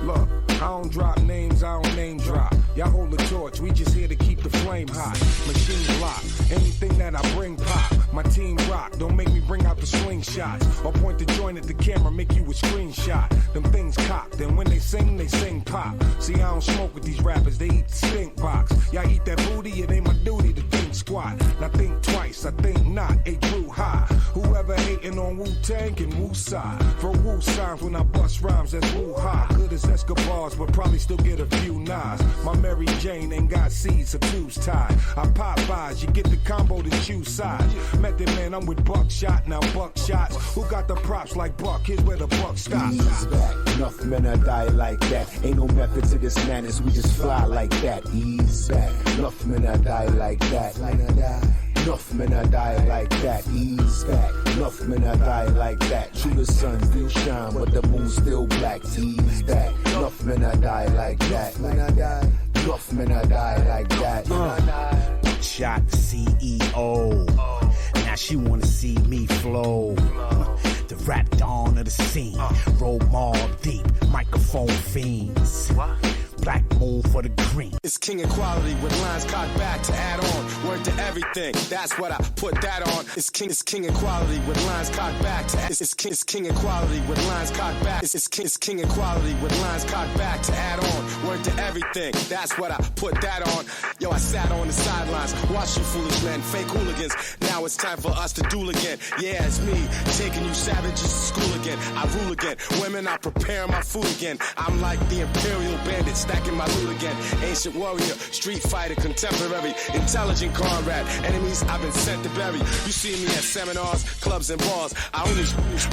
Look, I don't drop names, I don't name drop. Y'all hold the torch, we just here to keep the flame hot. Machine lock, anything that I bring pop. My team rock, don't make me bring out the slingshots. Or point the joint at the camera, make you a screenshot. Them things cocked, and when they sing pop. See, I don't smoke with these rappers, they eat the stink box. Y'all eat that booty, it ain't my duty to think squat. Now think twice, I think not, it grew high. Whoever hating on Wu-Tang can Wu-Side. For Wu signs when I bust rhymes, that's Wu-High. Good as Escobars, but probably still get a few nods. My Mary Jane ain't got seeds, her tubes tied. I pop buys, you get the combo to choose sides. Method man, I'm with Buckshot, now Buckshots. Who got the props like Buck? Here's where the buck stops. Ease back, enough men are die like that. Ain't no method to this madness, we just fly like that. Ease back, enough men are die like that. Enough men are die like that. Ease back, enough men are die like that. True, the sun still shine, but the moon's still black. Ease back, enough men are die like that. Enough men are die like that. Shot the CEO. Now she wanna see me flow. The rap dawn of the scene. Roll mall deep, microphone fiends. Black Moon for the green. It's king equality with lines cocked back to add on. Word to everything, that's what I put that on. It's king equality with lines cocked back to it's king equality with lines cocked back. It's king equality with lines cocked back to add on. Word to everything, that's what I put that on. Yo, I sat on the sidelines, watch you foolish men, fake hooligans. Now it's time for us to duel again. Yeah, it's me, taking you savages to school again. I rule again, women, I prepare my food again. I'm like the imperial bandit, stacking my loot again. Ancient warrior, street fighter, contemporary, intelligent comrade. Enemies I've been sent to bury. You see me at seminars, clubs and bars. I only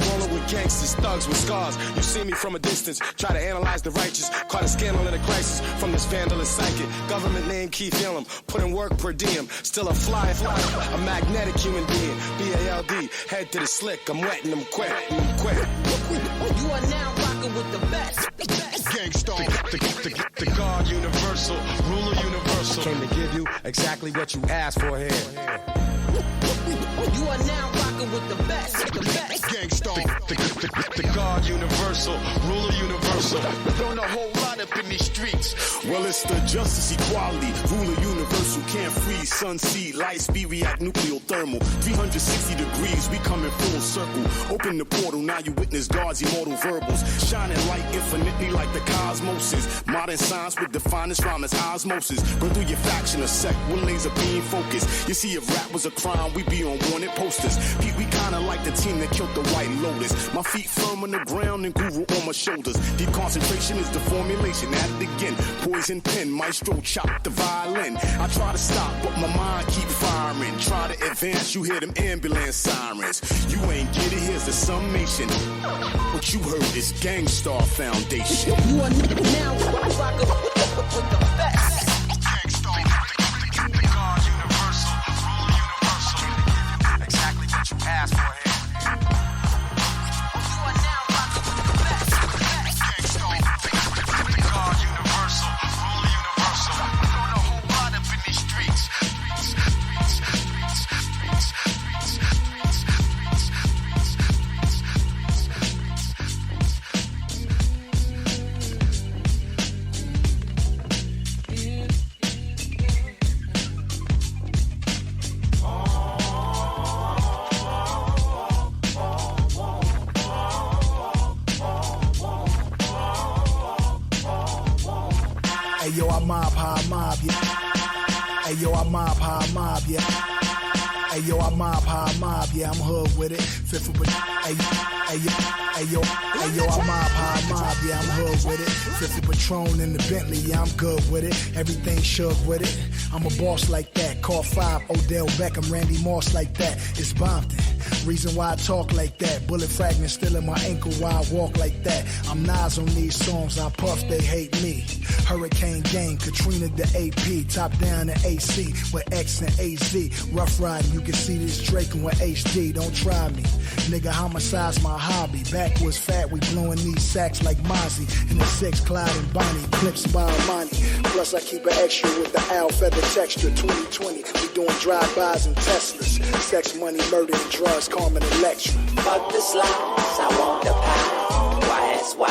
rolling with gangsters, thugs with scars. You see me from a distance, try to analyze the righteous. Caught a scandal in a crisis from this vandalist psychic. Government name Keith Elam, putting work per diem. Still a fly, a magnetic human being. B-A-L-D, head to the slick. I'm wetting them quick. You are now rocking with the best. Gangstar, the God universal, ruler universal. Came to give you exactly what you asked ask for here. You are now rocking with the best, Gangstar, the God universal, ruler universal. Thrown a whole lot up in these streets. Well, it's the justice, equality, ruler universal, can't freeze, sun, sea, light speed, react, nuclear, thermal. 360 degrees, we come in full circle. Open the portal, now you witness God's immortal verbals. Shining light infinitely like the cosmoses. Modern science with the finest rhyme as osmosis. Burn through your faction, a sect with laser beam focus. You see, if rap was a crime, we be on wanted posters. Pete, we kinda like the team that killed the White Lotus. My feet firm on the ground and guru on my shoulders. Deep concentration is the formulation. At it again, poison pen, maestro chop the violin. I try to stop, but my mind keep firing. Try to advance, you hear them ambulance sirens. You ain't get it, here's the summation. What you heard is Gangstar Foundation. You are now rocking with the best. Ask for it. You are now rocking with the best. God universal, ruler universal. Throwing a whole lot up in these streets. Hey yo, I mob how I mob, yeah. Hey yo, I mob how I mob, yeah. Hey yo, I mob how I mob, yeah. I'm hood with it. Fit for hey yo, I mob how I mob, yeah. I'm hood with it. 50 Patron in the Bentley, yeah. I'm good with it. Everything shook with it. I'm a boss like that. Call 5, Odell Beckham, Randy Moss like that. It's Bompton. Reason why I talk like that. Bullet fragments still in my ankle while I walk like that. I'm Nas on these songs. I puff, they hate me. Hurricane Gang, Katrina the AP. Top down the AC with X and AZ. Rough riding, you can see this Drake with HD. Don't try me. Nigga, homicide's my hobby. Backwards fat, we blowing these sacks like Mozzie. In the 6, Clyde and Bonnie. Clips by Money. Plus I keep it extra with the owl feather texture. 2020, we doing drive-bys and Teslas. Sex, money, murder, and drugs. Carmen Electra. Fuck the slice, I want the pie. Why ask why?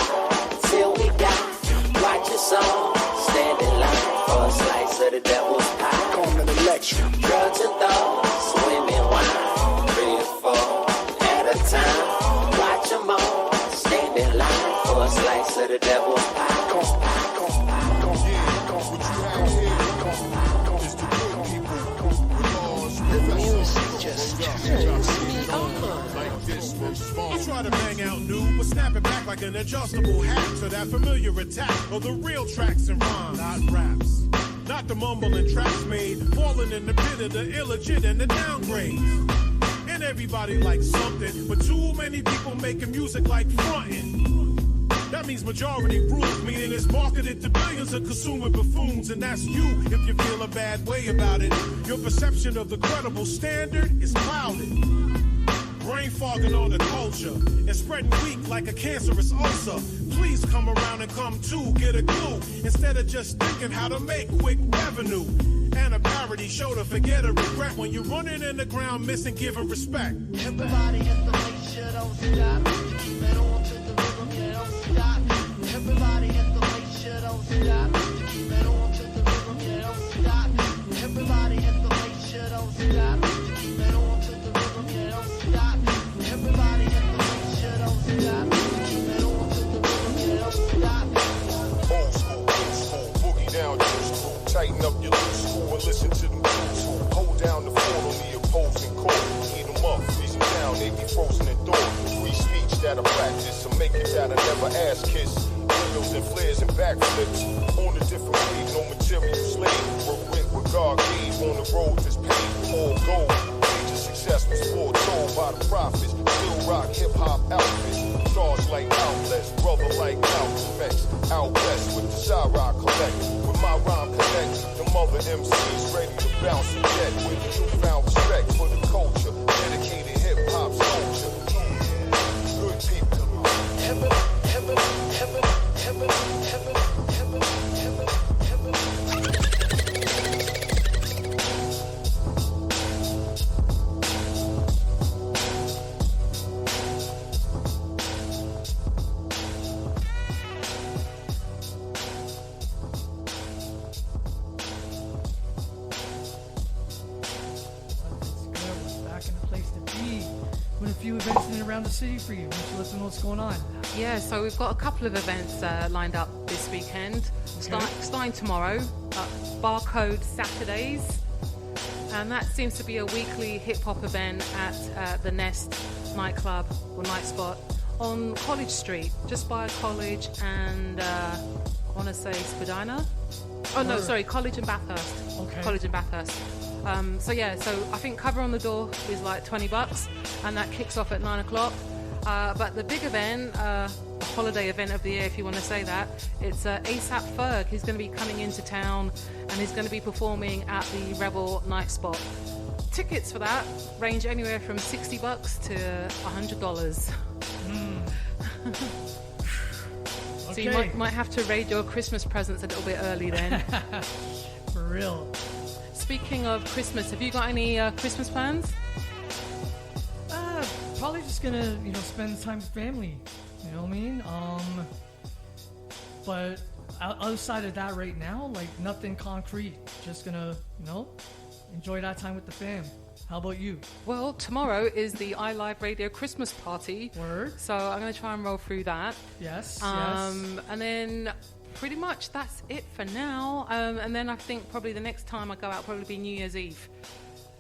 Till we die. Watch your song, stand in line for a slice of the devil's pie. Carmen Electra. Drugs and thoughts, women, wine. 3 or 4 at a time. Watch them all, stand in line for a slice of the devil's pie. I try to bang out new, but snap it back like an adjustable hat to that familiar attack of the real tracks and rhymes, not raps. Not the mumbling tracks made, falling in the pit of the illegit and the downgrades. And everybody likes something, but too many people making music like frontin'. That means majority rules, meaning it's marketed to billions of consuming buffoons, and that's you if you feel a bad way about it. Your perception of the credible standard is clouded. Brain fogging on the culture and spreading weak like a cancerous ulcer. Please come around and come to get a clue instead of just thinking how to make quick revenue. And a parody show to forget or regret when you're running in the ground missing giving respect. Everybody has to make sure don't stop. Keep it on to the rhythm, yeah, don't stop. Everybody has to make sure don't stop. Keep it on to the rhythm, yeah, don't stop. Everybody has to make sure don't stop. Keep it on to the rhythm, yeah, don't stop. Everybody has to make sure don't stop. Keep it on to the rhythm, yeah, don't stop. Old school, new school, boogie down, new school. Tighten up your loose school and listen to them dudes who hold down the fort on the opposing court. Eat them up, freeze them down, they be frozen in door. Free speech that'll practice, so make it that'll never ass kiss. Windows and flares and backflips. On a different wave, no material slave. Work with what God gave on the road that's paved. All gold. Major success was foretold by the prophets. Still rock hip-hop outfits. Stars like outlets, brother like Malcolm X. Out west with the Cyrock collect. With my rhyme connect, the mother MCs ready to bounce and jet. With newfound respect for the culture. Dedicated hip-hop soldier. Good people. Heaven, heaven, heaven, heaven, heaven, heaven, heaven, heaven. few events in and around the city for you. Why don't you let them know what's going on? Yeah, so we've got a couple of events lined up this weekend. Starting tomorrow, Barcode Saturdays. And that seems to be a weekly hip-hop event at the Nest nightclub or night spot on College Street, just by College and I want to say Spadina. Oh no, sorry, College and Bathurst. Okay. College and Bathurst. So I think cover on the door is like $20, and that kicks off at 9 o'clock. But the big event, holiday event of the year, if you want to say that, it's ASAP Ferg. He's going to be coming into town, and he's going to be performing at the Rebel Night Spot. Tickets for that range anywhere from $60 to $100. So you might have to raid your Christmas presents a little bit early then. For real. Speaking of Christmas, have you got any Christmas plans? Probably just gonna, spend time with family. You know what I mean? But outside of that right now, like nothing concrete. Just gonna, enjoy that time with the fam. How about you? Well, tomorrow is the iLive Radio Christmas party. Word. So I'm going to try and roll through that. Yes, And then pretty much that's it for now. And then I think probably the next time I go out probably be New Year's Eve.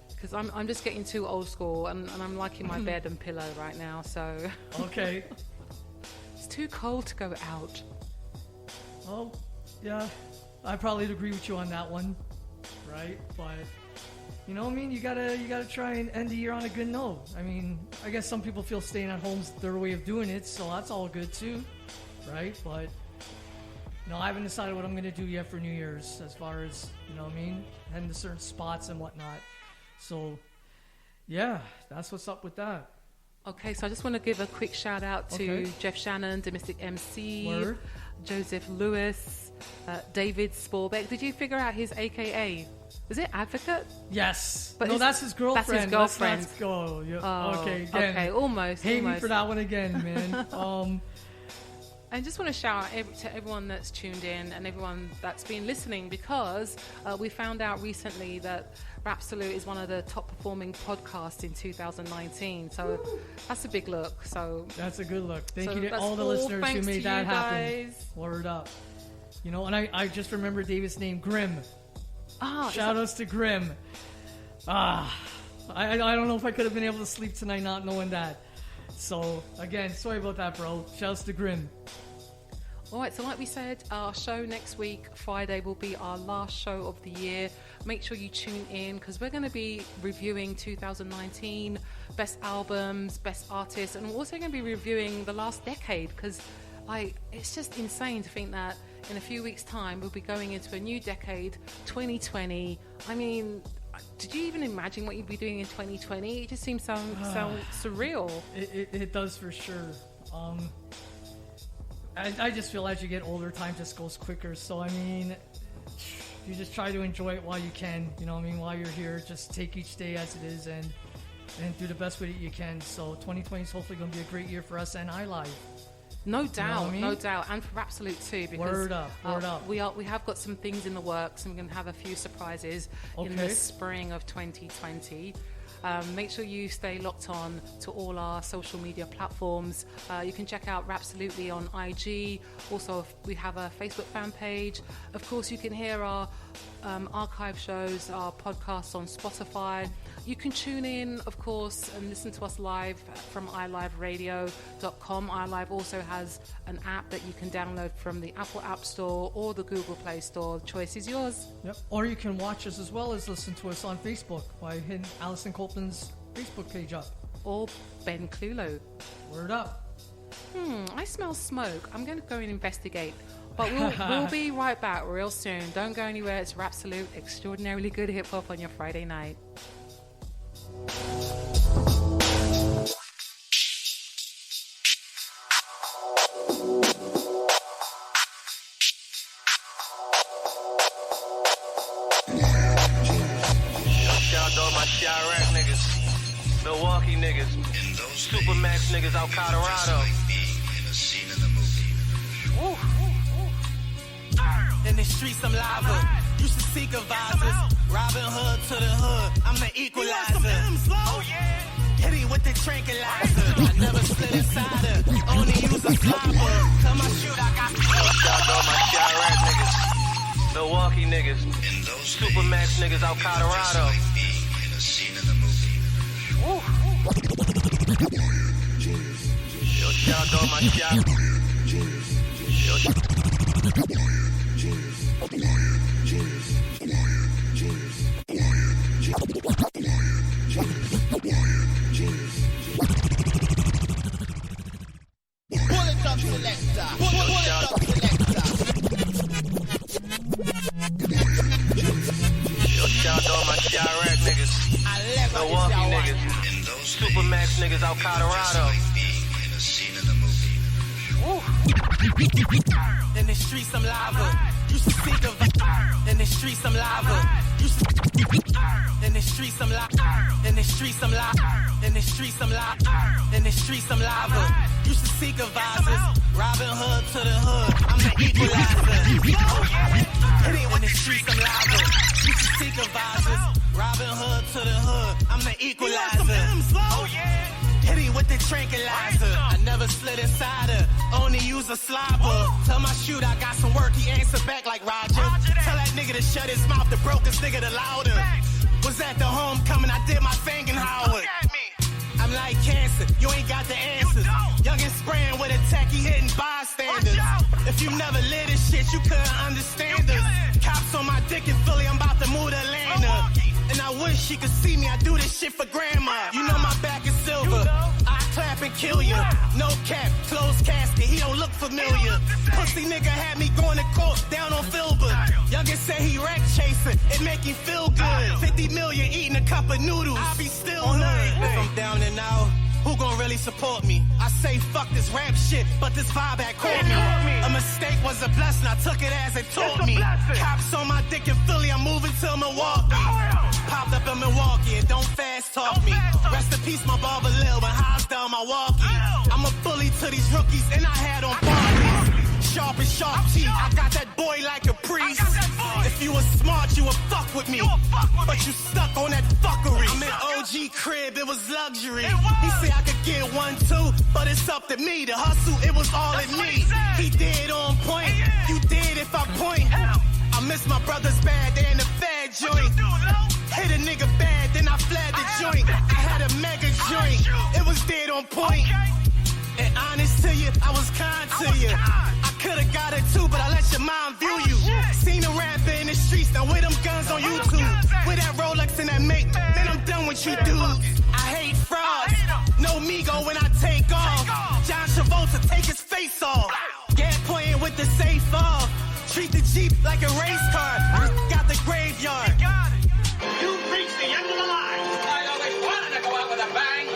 Because I'm just getting too old school and I'm liking my bed and pillow right now. So okay. It's too cold to go out. Oh, yeah. I probably agree with you on that one. Right? But... you know what I mean? You gotta try and end the year on a good note. I mean, I guess some people feel staying at home's their way of doing it, so that's all good too, right? But I haven't decided what I'm gonna do yet for New Year's, as far as heading to certain spots and whatnot. So, yeah, that's what's up with that. Okay, so I just want to give a quick shout out to Jeff Shannon, Domestic MC, Word. Joseph Lewis, David Sporbeck. Did you figure out his AKA? Is it Advocate? Yes. But no, that's his girlfriend. That's his girlfriend. Let's go. Yeah. Oh, okay, again. Okay, almost. Hate me for that one again, man. I just want to shout out to everyone that's tuned in and everyone that's been listening, because we found out recently that Rapsolute is one of the top performing podcasts in 2019. So that's a big look. So that's a good look. Thank you to all the listeners who made that happen. Guys. Word up. And I just remember David's name, Grim. Shout outs to Grim. I don't know if I could have been able to sleep tonight not knowing that. So, again, sorry about that, bro. Shout outs to Grim. Alright, so like we said, our show next week, Friday, will be our last show of the year. Make sure you tune in, because we're going to be reviewing 2019, best albums, best artists, and we're also going to be reviewing the last decade, because it's just insane to think that in a few weeks' time we'll be going into a new decade, 2020. I mean, did you even imagine what you'd be doing in 2020? It just seems so surreal. It does for sure. I just feel as you get older, time just goes quicker. So, I mean, you just try to enjoy it while you can. While you're here, just take each day as it is and do the best with it you can. So 2020 is hopefully going to be a great year for us and iLive. No doubt, no doubt, and for Rapsolute too. Because word up. We have got some things in the works, and we're going to have a few surprises in the spring of 2020. Make sure you stay locked on to all our social media platforms. You can check out Rapsolutely on IG. Also, we have a Facebook fan page. Of course, you can hear our archive shows, our podcasts on Spotify. You can tune in, of course, and listen to us live from iliveradio.com. iLive also has an app that you can download from the Apple App Store or the Google Play Store. The choice is yours. Yep. Or you can watch us as well as listen to us on Facebook by hitting Alison Copeland's Facebook page up. Or Ben Clulo. Word up. I smell smoke. I'm going to go and investigate. But we'll be right back real soon. Don't go anywhere. It's Rapsolute, Extraordinarily Good Hip-Hop on your Friday night. Shout out to all my Chirac niggas, Milwaukee niggas, Supermax niggas out Colorado. In the streets, I'm live. You should seek advisors. Robin Hood to the hood. I'm the equalizer. Oh yeah. Hitting with with the tranquilizer. I never slid inside her, only use a slapper. Tell my shoot I got shout out my Chirac niggas, Milwaukee niggas, Supermax niggas out Colorado. Woo. Yo, shout out my shop. Bullet up selector. Bullet up selector. Yo, shout out my Chirac niggas, Milwaukee niggas, Supermax niggas out Colorado. Woo. In the streets I'm lava. You should see the in the streets I'm lava. You should in the streets I'm lava. In the streets I'm lava. In the streets I'm lava. In the streets I'm lava. You should seek advisors. Robin Hood to the hood. I'm the equalizer. In the streets I'm lava. You should seek advisors. Robin Hood to the hood. I'm the equalizer. Oh yeah. Hit him with the tranquilizer. I never slid inside her, only use a slobber. Tell my shooter I got some work, he answer back like Roger. Tell that nigga to shut his mouth, the brokest nigga the louder. Was at the homecoming, I did my thing in Howard. I'm like cancer, you ain't got the answers. Youngin' spraying with a tacky hitting bystanders. If you never lived this shit, you couldn't understand us. Cops on my dick in Philly, I'm about to move to Atlanta. And I wish she could see me, I do this shit for grandma. You know my back is silver, I clap and kill you. No cap, closed casket, he don't look familiar. Pussy nigga had me going to court, down on Filbert. Youngin' say he rack chasing, it make him feel good. 50 million eating a cup of noodles, I be still hood. If I'm down and out, who gon' really support me? I say fuck this rap shit, but this vibe had caught me. A mistake was a blessing, I took it as it taught me. Cops on my dick in Philly, I'm moving to Milwaukee. Popped up in Milwaukee and don't fast talk me. Rest in peace, my barber Lil, when highs down Milwaukee. I'm a bully to these rookies and I had on Barclays. Sharp and sharp teeth, I got that boy like a priest. If you was smart, you would fuck with me. But you stuck on that fuckery. I'm in OG crib, it was luxury. He said I could get 1, 2, but it's up to me. The hustle, it was all in me. He did on point, you did if I point. I miss my brothers bad, they in the fad joint. Hit a nigga bad, then I fled the joint. I had a mega joint, it was dead on point. And honest to you, I was kind to you. I could've got it too, but I let your mind view you. Seen a rapper in the streets, now with them guns on YouTube. With that Rolex and that mate, man, I'm done with you dudes. I hate frauds, no Migo when I take off. John Travolta, take his face off. Gat pointing with the safe off. Treat the Jeep like a race car. Got the graveyard. You reached the end of the line. I always wanted to go out with a bang.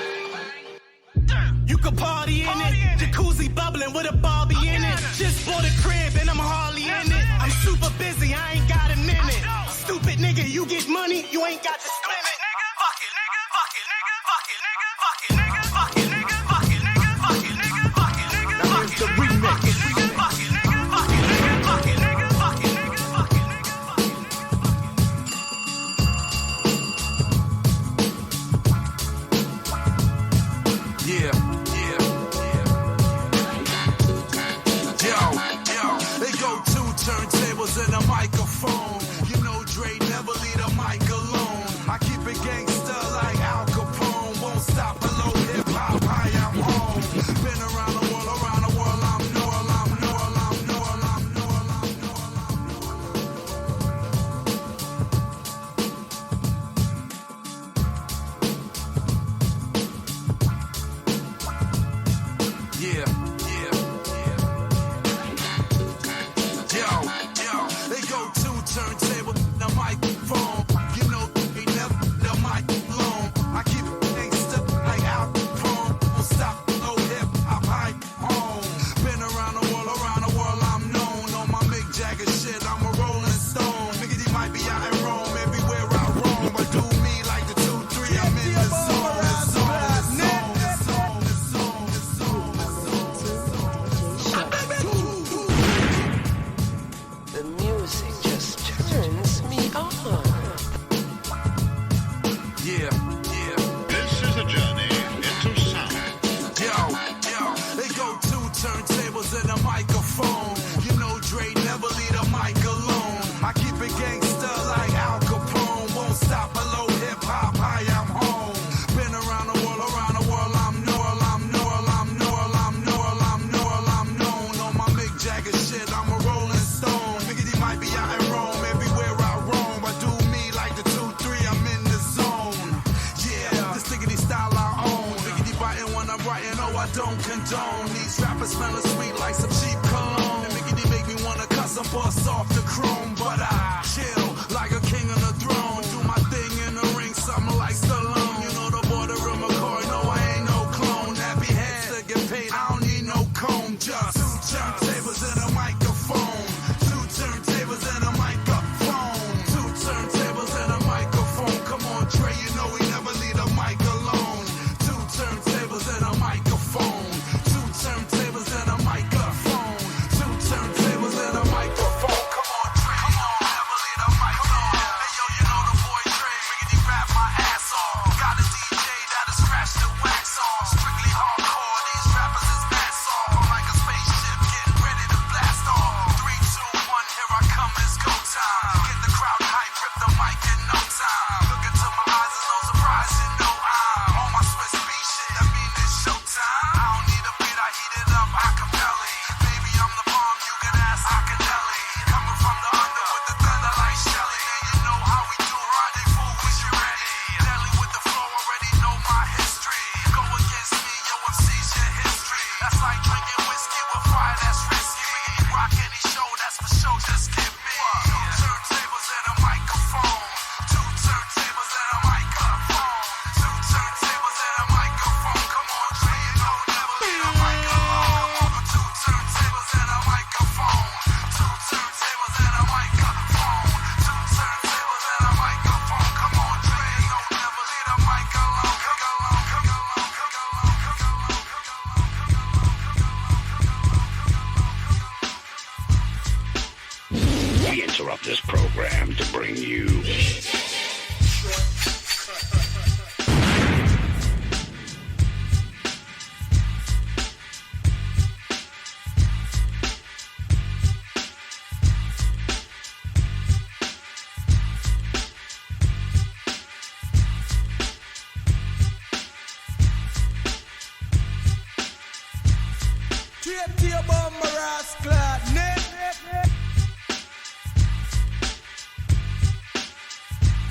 You could party in it. Jacuzzi bubbling with a Barbie in it. Just bought a crib and I'm hardly in it. I'm super busy, I ain't got a minute. Stupid nigga, you get money, you ain't got to spend it. Fuck it, nigga, fuck it, nigga, fuck it, nigga, fuck it, nigga, fuck it, nigga, fuck it, nigga, fuck it, nigga, fuck it, nigga, fuck it, nigga, fuck it, nigga, fuck it, nigga, fuck it, nigga, fuck it, nigga, fuck it, nigga, fuck it, nigga. Yeah. Turntables and a microphone. You know Dre never leave the mic alone. I keep it gangsta like Al Capone. Won't stop below hip-hop, high I'm home. Been around the world, I'm Noel, I'm Noel, I'm Noel, I'm Noel, I'm Noel, I'm Noel. Yeah. Turntable, the microphone. You know, they never the mic alone. I keep it gangsta like Al Capone. Won't stop, no hip, I'm high home. Been around the world, I'm known. On my Mick Jagger shit, I'm a Rolling Stone. Nigga, he might be out in Rome, everywhere I roam. But do me like the 2, 3, I'm in the zone. The music just turns me on. Yeah. This is a journey into don't condone. These rappers smelling sweet like some cheap cologne. They make me wanna cuss and bust off the chrome. But I chill like a king on the throne. Do my thing in the ring, something like Stallone. You know the border of McCoy, no I ain't no clone. Nappy heads that get paid, I don't need no comb. Just 2 turntables and a microphone. 2 turntables and a microphone. 2 turntables and a microphone. Come on, Dre, you know we never leave a mic alone. 2 turntables and a microphone. 2 turntables and a microphone. 2 turntables and a microphone. Come on, Dre, you know we never leave a mic alone. Hey yo, you know the boy Dre, riggedy rap my ass off. Got a DJ that'll scratch the wax off. Strictly hardcore, these rappers is bass off. I'm like a spaceship getting ready to blast off. 3, 2, 1, here I come, it's go time. Get the crowd hype, rip the mic in no time. Look into my eyes, there's no surprise, you know I'm on my Swiss beat shit, that mean it's showtime. I don't need a beat, I heat it up, acapella. Baby, I'm the bomb, you can ask Akinelli. Coming from the under with the thunder like Shelly. Yeah, you know how we do, rendezvous, wish you ready. Nelly with the flow, already know my history. Go against me, yo, MC's your history. That's like drinking whiskey with fire, that's risky. Rock any show, that's for sure, just give me 2 turntables and a microphone. 2 turntables and a microphone. 2 turntables and a microphone. Come on, Dre, you know never leave a mic alone. Come on, 2 turntables and a microphone. 2 turntables and a microphone. 2 turntables and a microphone. Come on, Dre, you know never leave a mic alone. We interrupt this program to bring you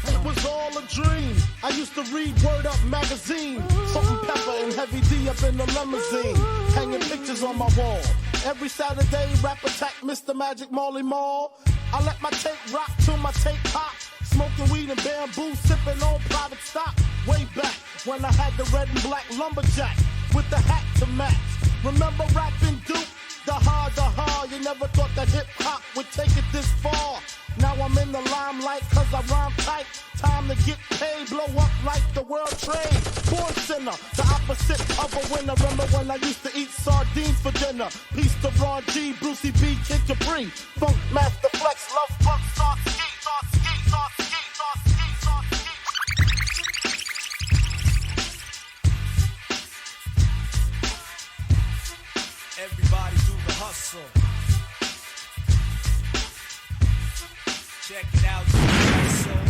It was all a dream. I used to read Word Up magazine. Salt and Pepper and Heavy D up in the limousine. Hanging pictures on my wall. Every Saturday, rap attack Mr. Magic Marley Marl. I let my tape rock till my tape pop. Smoking weed and bamboo, sipping on private stock. Way back when I had the red and black lumberjack with the hat to match. Remember rapping Duke? The hard, you never thought that hip-hop would take it this far. Now I'm in the limelight cause I rhyme tight. Time to get paid, blow up like the world trade. Born sinner, the opposite of a winner. Remember when I used to eat sardines for dinner? Peace to Ron G, Brucey B, Kid Capri. Funk Master Flex, Love Funk, Star Ski, Star Ski, Star Ski, Star Ski, Star Ski. Everybody do the hustle. Check it out, do the hustle.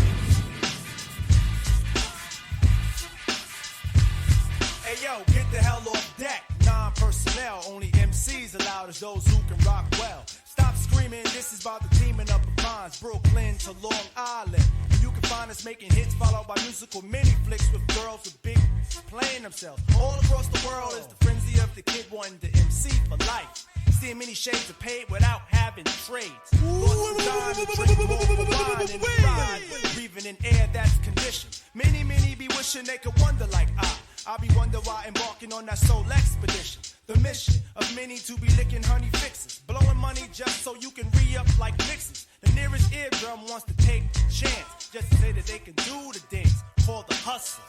Hey yo, get the hell off deck. Non-personnel, only MCs allowed as those who can rock well. Stop screaming, this is about the teaming up of minds, Brooklyn to Long Island. You can find us making hits followed by musical mini flicks with girls with big playing themselves. All across the world is the frenzy of the kid wanting to MC for life. Seeing many shades of paid without having trades. Lost the time to drink more wine and ride, breathing in air that's conditioned. Many be wishing they could wonder like I be wonder why embarking on that soul expedition. The mission of many to be licking honey fixes, blowing money just so you can re-up like mixes. The nearest eardrum wants to take the chance, just to say that they can do the dance, called the hustle.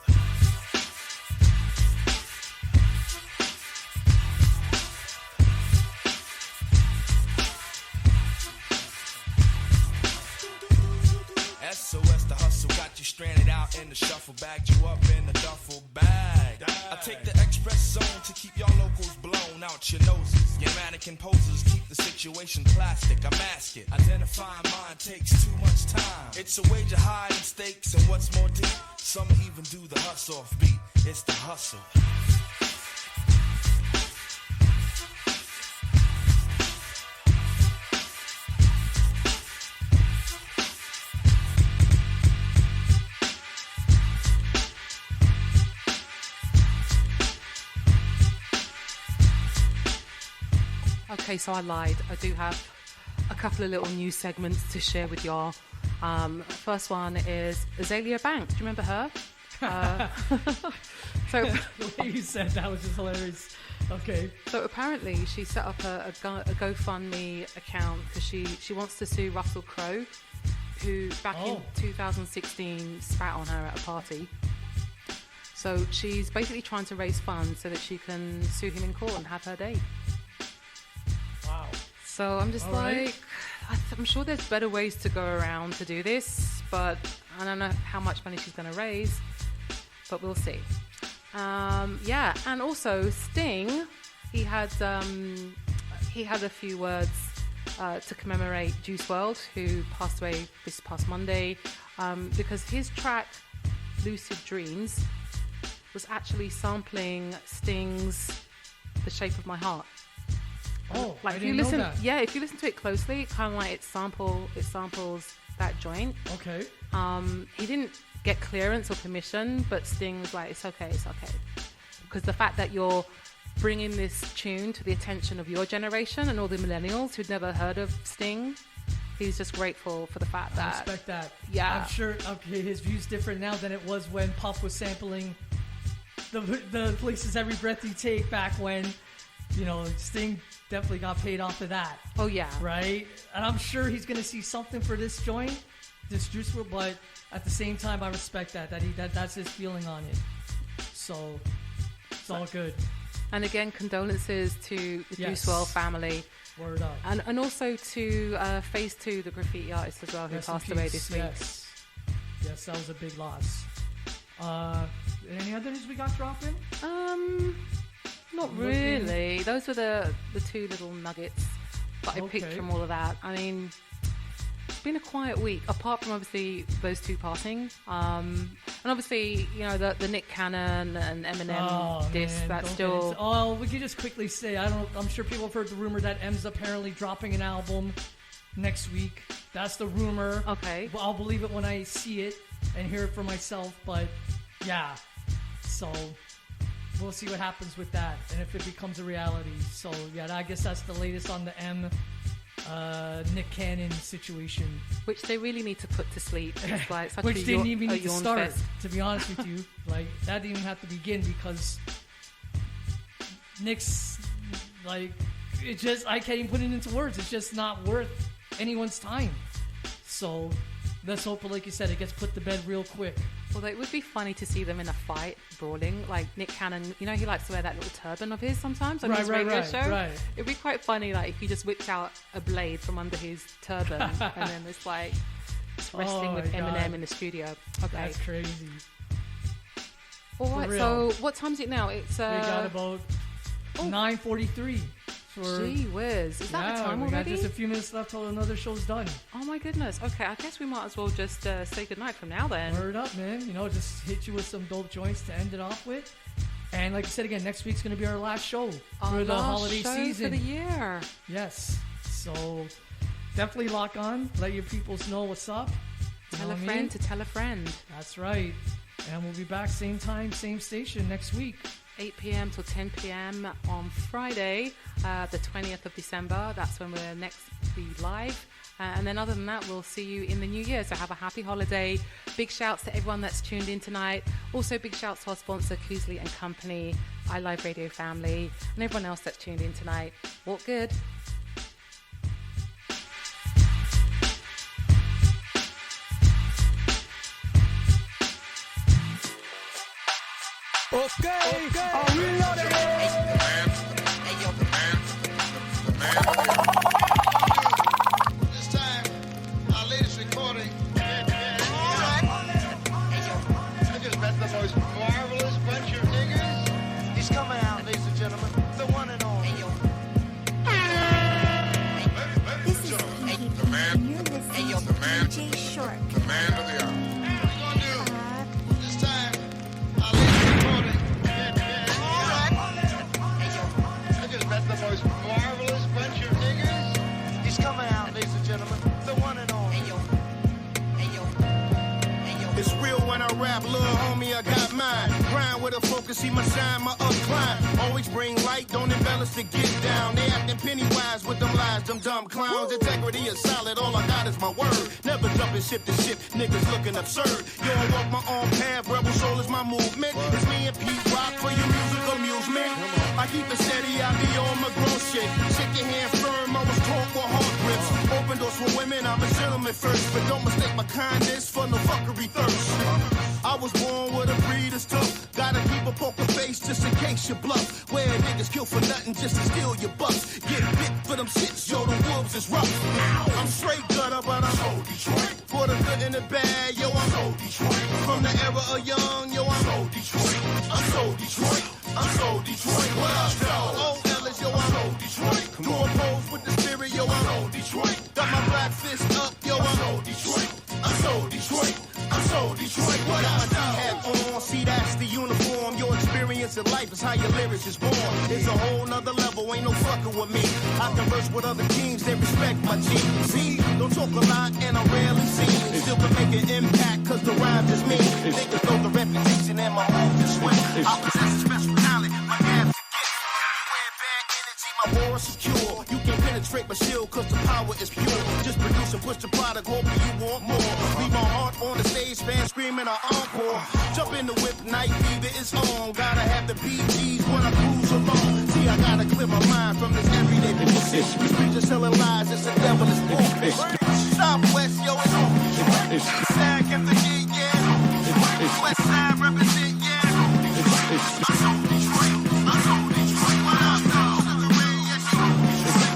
SOS, the hustle got you stranded out in the shuffle, bagged you up in the duffel bag. I take the express zone to keep y'all locals blown out your noses. Your mannequin poses keep the situation plastic. I mask it. Identifying mine takes too much time. It's a wager high in stakes, and what's more deep, some even do the hustle off beat. It's the hustle. Okay, so I lied. I do have a couple of little news segments to share with y'all. First one is Azalea Banks. Do you remember her? So the way you said that was just hilarious. Okay. So apparently she set up a GoFundMe account because she wants to sue Russell Crowe, who back in 2016 spat on her at a party. So she's basically trying to raise funds so that she can sue him in court and have her day. Wow. So I'm just I'm sure there's better ways to go around to do this, but I don't know how much money she's going to raise, but we'll see. And also Sting, he had a few words to commemorate Juice WRLD, who passed away this past Monday, because his track Lucid Dreams was actually sampling Sting's The Shape of My Heart. Oh, like I if didn't you listen, know that. yeah, if you listen to it closely, it kind of like it samples that joint. Okay. He didn't get clearance or permission, but Sting was like, it's okay, because the fact that you're bringing this tune to the attention of your generation and all the millennials who'd never heard of Sting, he's just grateful for the fact that. I respect that. Yeah, I'm sure. Okay, his view's different now than it was when Puff was sampling the Places Every Breath You Take back when, you know, Sting definitely got paid off of that. Oh yeah, right. And I'm sure he's gonna see something for this joint, this Juice WRLD, but at the same time, I respect that's his feeling on it. So it's all good. And again, condolences to the Juice WRLD family. Word up. And also to Phase 2, the graffiti artist as well, who passed away this week. Yes, that was a big loss. Any other news we got dropping? Not really. Those were the two little nuggets that I picked from all of that. I mean, it's been a quiet week, apart from obviously those two passing. And obviously, you know, the Nick Cannon and Eminem diss, that's still... we could just quickly say, I'm sure people have heard the rumor that M's apparently dropping an album next week. That's the rumor. Okay. Well, I'll believe it when I see it and hear it for myself, but yeah. So we'll see what happens with that and if it becomes a reality. So yeah, I guess that's the latest on the M Nick Cannon situation, which they really need to put to sleep. It's like such which didn't even need to start, fest. to be honest with you. Like that didn't even have to begin because Nick's like, it just, I can't even put it into words. It's just not worth anyone's time. So let's hope, like you said, it gets put to bed real quick. Although it would be funny to see them in a fight, brawling. Like Nick Cannon, you know, he likes to wear that little turban of his sometimes on his radio show. Right. It'd be quite funny, like, if he just whipped out a blade from under his turban and then it's like just wrestling with Eminem in the studio. Okay. That's crazy. All right, so what time is it now? It's we got about 9:43. Gee whiz, is that the time we already? got just a few minutes left till another show's done. Oh my goodness. Okay, I guess we might as well just say goodnight from now then. Word up, man. You know, just hit you with some dope joints to end it off with. And like I said again, next week's going to be our last show for the holiday season. For the year. Yes. So definitely lock on. Let your peoples know what's up. Tell a friend to tell a friend. That's right. And we'll be back same time, same station next week. 8 p.m. till 10 p.m. on Friday, the 20th of December. That's when we'll next be live. And then other than that, we'll see you in the new year. So have a happy holiday. Big shouts to everyone that's tuned in tonight. Also big shouts to our sponsor, Coosley & Company, iLive Radio family, and everyone else that's tuned in tonight. Walk good. Okay. I'm reloading. This time, our latest recording. All right. I just met the most marvelous bunch of niggas. He's coming out, ladies and gentlemen. The one and only. This is the man. You're listening to DJ Short. The man of the hour. The most marvelous bunch of niggas. He's coming out, ladies and gentlemen. The one and only. It's real when I rap, little homie, I got mine. Grind with a focus, see my shine, my upclimb. Always bring light, don't embellish to get down. They acting penny wise with them lies, them dumb clowns. Integrity is solid, all I got is my word. Never jumping ship to ship, niggas looking absurd. Yo, I walk my own path, rebel soul is my movement. It's me and Pete Rock for your musical amusement. I keep it steady, I be on my grown shit. Shake your hand firm, I was taught for hard grips. Open doors for women, I'm a gentleman first. But don't mistake my kindness for no fuckery thirst. I was born with a breeder's tough. Gotta keep a poker face just in case you bluff. Where niggas kill for nothing just to steal your bucks. Get bit for them shits, yo, the wolves is rough. I'm straight gutter, but I'm so Detroit. For the good and the bad, yo, I'm so Detroit. From the era of young, yo, I'm so Detroit. I'm so Detroit. I'm so Detroit. What up, though? Old Ellis, yo, I'm so Detroit. Doing pose with the spirit, yo, I'm so Detroit. Got my black fist up, yo, I'm so Detroit. I'm so Detroit. I'm so Detroit. What up, though? Hat on, see that's the uniform. Your experience in life is how your lyrics is born. It's a whole nother level, ain't no fucking with me. I converse with other kings, they respect my G. See, don't talk a lot and I'm rarely seen. Still can make an impact, cause the rhyme is me. Niggas know the reputation and my moves is swift. I possess a special talent, my gab's a gift. Beware bad energy, my war is secure. You can't penetrate my shield, cause the power is pure. Just produce and push the product, hoping you want more. Leave my heart on the stage, fans screaming an encore. Jump in the whip, night fever is on. Gotta have the BGs when I cruise along. See, I gotta clear my mind from this everyday bullshit. These preachers selling lies, it's a devilish bullshit. Southwest, yo, it's on. East side, get the heat, yeah. West side, represent, yeah. I'm so Detroit, I'm so Detroit. What up, though? The way, yes, you.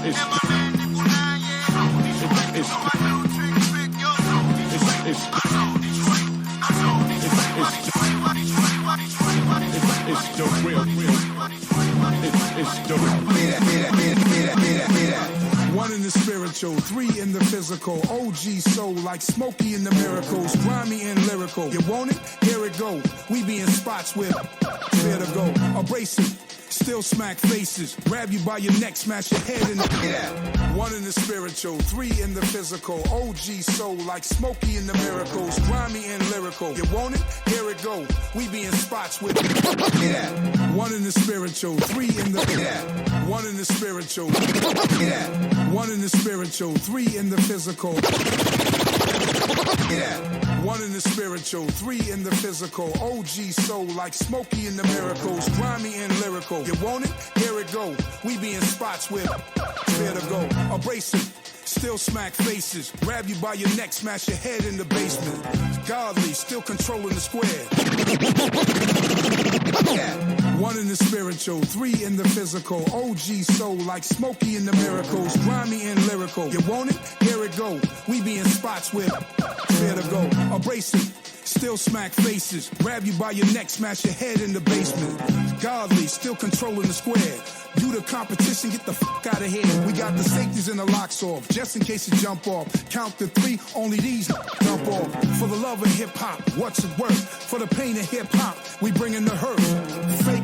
And my man, Nickel 9, yeah. So I do trick, yo. I'm so Detroit, I'm so Detroit. Why Detroit, why Detroit, why Detroit, why Detroit? It's the real. It's the real. One in the spiritual, three in the physical. OG soul like Smokey in the miracles. Grimy and lyrical. You want it? Here it go. We be in spots where fair to go. Abrasive. Still smack faces, grab you by your neck, smash your head in the One in the spiritual, three in the physical. OG soul like Smokey in the miracles. Grimy and lyrical. You want it? Here it go. We be in spots with One in the spiritual, three in the One in the spiritual. One in the spiritual, three in the physical. One in the spiritual, three in the physical. OG soul like Smokey in the miracles. Grimy and lyrical. You want it? Here it go. We be in spots with fair to go. Abrasive. Still smack faces. Grab you by your neck, smash your head in the basement. Godly, still controlling the square. One in the spiritual, three in the physical. OG soul like Smokey in the miracles. Grimy and lyrical. You want it? Here it go. We be in spots with fair to go. Abrasive. Still smack faces. Grab you by your neck, smash your head in the basement. Godly, still controlling the square. You the competition, get the fuck out of here. We got the safeties and the locks off, just in case you jump off. Count to three, only these jump off. For the love of hip-hop, what's it worth? For the pain of hip-hop, we bringing the hurt. Fake,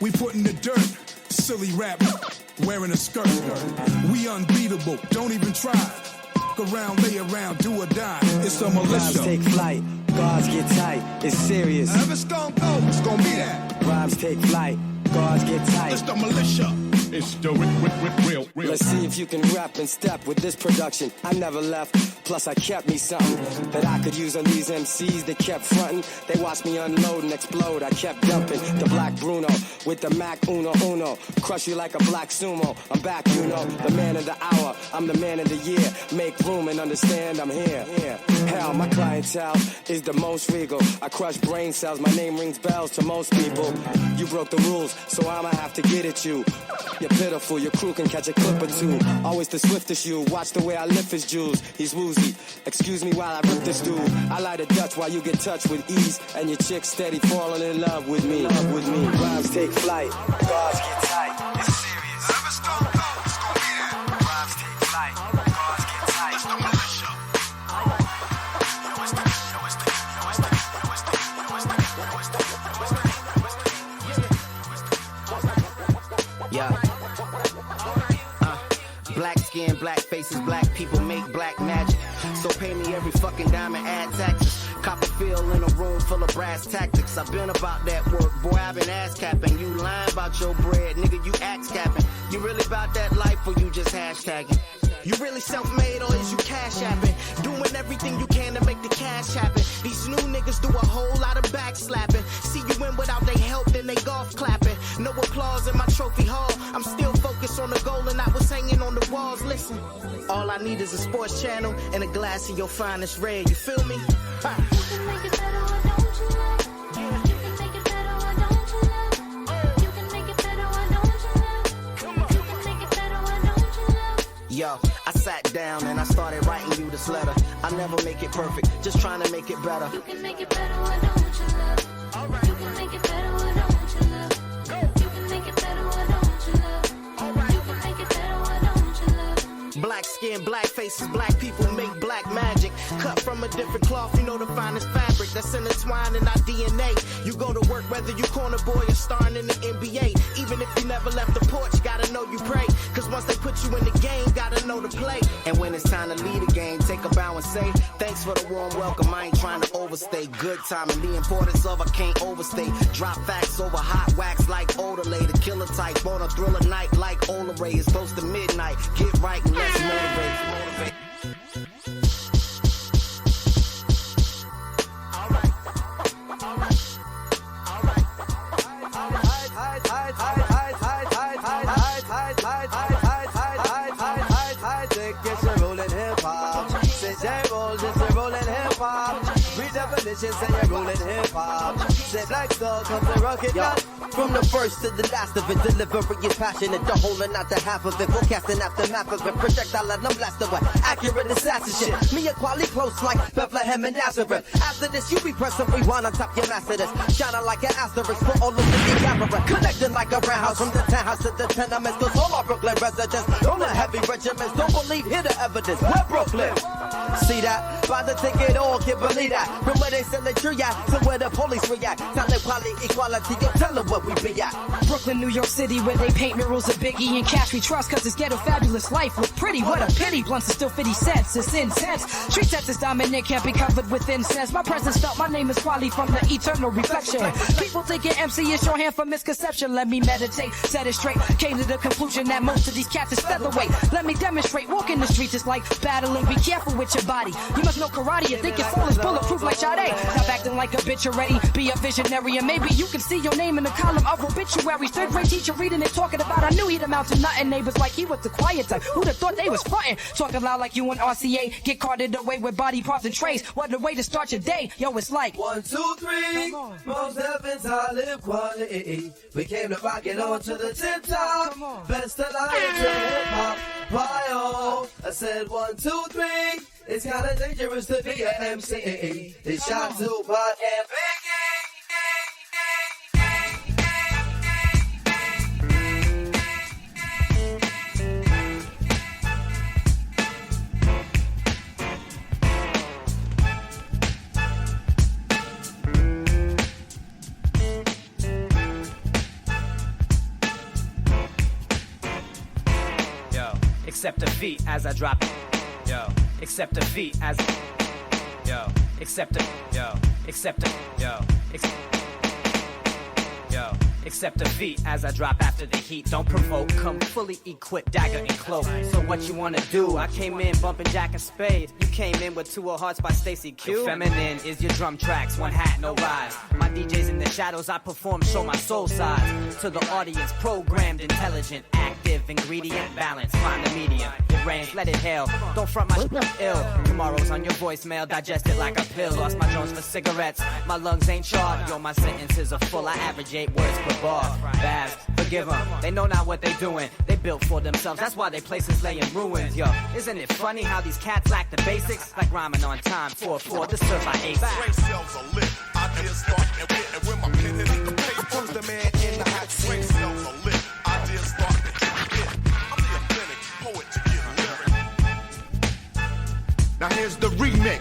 we putting the dirt. Silly rap, wearing a skirt. We unbeatable, don't even try. Around, lay around, do or die. It's the militia. Rhymes take flight, guards get tight. It's serious. It's gonna go, it's gonna be that. Rhymes take flight, guards get tight. It's the militia. It's the real. Let's see if you can rap and step with this production. I never left, plus I kept me something that I could use on these MCs that kept fronting. They watched me unload and explode. I kept dumping the black Bruno with the Mac Uno. Crush you like a black sumo. I'm back, you know, the man of the hour. I'm the man of the year. Make room and understand I'm here. Hell, my clientele is the most regal. I crush brain cells. My name rings bells to most people. You broke the rules, so I'ma have to get at you. You're pitiful, your crew can catch a clip or two. Always the swiftest you, watch the way I lift his jewels. He's woozy, excuse me while I rip this dude. I light a Dutch while you get touched with ease. And your chick steady falling in love with me. Rhymes take flight, guards get tight. It's serious. Rhymes take flight, guards get tight. It's the militia. Yeah. Black skin, black faces, black people make black magic. So pay me every fucking dime and add taxes. Copperfield in a room full of brass tactics. I've been about that work, boy, I've been ass capping. You lying about your bread, nigga, you axe capping. You really about that life or you just hashtagging? You really self-made or is you cash apping? Doing everything you can to make the cash happen. These new niggas do a whole lot of backslapping. See you win without they help, then they golf clapping. No applause in my trophy hall. I'm still focused on the goal and I was hanging on the walls. Listen, all I need is a sports channel and a glass of your finest red. You feel me? Ha. You can make it better or don't you love? You can make it better or don't you love? You can make it better or don't you love? You can make it better or don't you love? Yo, I sat down and I started writing you this letter. I never make it perfect, just trying to make it better. You can make it better or don't you love? Alright. You can make it better or don't you love? You can make it better or don't you love? Alright. You can make it better or don't you love? Black skin, black faces, black people make black magic. Cut from a different cloth, you know the finest fabric that's intertwined in our DNA. You go to work whether you corner boy or starring in the NBA. Even if you never left the porch, gotta know you pray. Cause once they put you in the game, gotta know to play. And when it's time to lead a game, take a bow and say, thanks for the warm welcome, I ain't trying to overstay. Good time and the importance of I can't overstate. Drop facts over hot wax like Odelay. The killer type on a thriller night like Ola Ray. It's close to midnight, get right and let's motivate. Say you're rolling hip-hop. Say Black Star comes and rock it down. From the first to the last of it, delivery is passionate. The whole and not the half of it. Forecasting aftermath of it. Projectile and I'm blasted with accurate assassin shit. Me and quality close like Bethlehem and Nazareth. After this, you be pressing rewind on top your master this. Shining like an asterisk for all of the camera. Connecting like a roundhouse from the townhouse to the tenements. Cause all our Brooklyn residents, all the heavy regiments, don't believe, hear the evidence. We're Brooklyn. See that? By the ticket, all can't believe that. From where they sell the tree at to where the police react. Talent, quality, equality, yo, tell them what we be at. Brooklyn, New York City, where they paint murals of Biggie and Cash we trust, cause it's ghetto fabulous life look pretty. What a pity, blunts are still 50 cents, it's intense. Street sets is dominant, can't be covered with incense. My presence felt, my name is Quali from the eternal reflection. People thinking MC is shorthand for misconception. Let me meditate, set it straight. Came to the conclusion that most of these cats is featherweight. Let me demonstrate, walking the streets is like battling. Be careful with your body. You must know karate, you think your soul is bulletproof like Sade. Stop acting like a bitch already, be a visionary, and maybe you can see your name in the column of obituaries. Third grade teacher reading and talking about, I knew he'd amount to nothing. Neighbors like he was the quiet type, who'd have thought they was frontin'? Talking loud like you and RCA, get carted away with body parts and trays. What a way to start your day, yo, it's like 1, 2, 3, most heavens I live quality. We came to rock it on to the tip top. Best alive to hip-hop, bio. I said 1, 2, 3. It's kinda dangerous to be a MC. It's shot Tupac and Yo, accept defeat as I drop it. Yo, accept defeat as yo, accept it, yo, accept it, yo, yo, accept defeat as I drop after the heat. Don't provoke, come fully equipped, dagger and cloak. So what you wanna do? I came in bumping Jack and Spade. You came in with 2 Hearts by Stacey Q. Feminine is your drum tracks, one hat, no rise. My DJs in the shadows, I perform, show my soul size. To the audience, programmed, intelligent, active, ingredient, balance, find the medium. It rains, let it hail, don't front my ill. Tomorrow's on your voicemail, digest it like a pill. Lost my Jones for cigarettes, my lungs ain't charred. Yo, my sentences are full, I average 8 words per bar. Babs, forgive them, they know not what they doing. They built for themselves, that's why they places lay in ruins. Yo, isn't it funny how these cats lack the basics? Like rhyming on time, 4-4, disturbed by 8. Brain cells are lit, ideas start and when my pen hit the paper. Comes the man in the hot seat. Brain cells are lit, ideas start and hit. I'm the authentic poet to get lyric. Now here's the remix.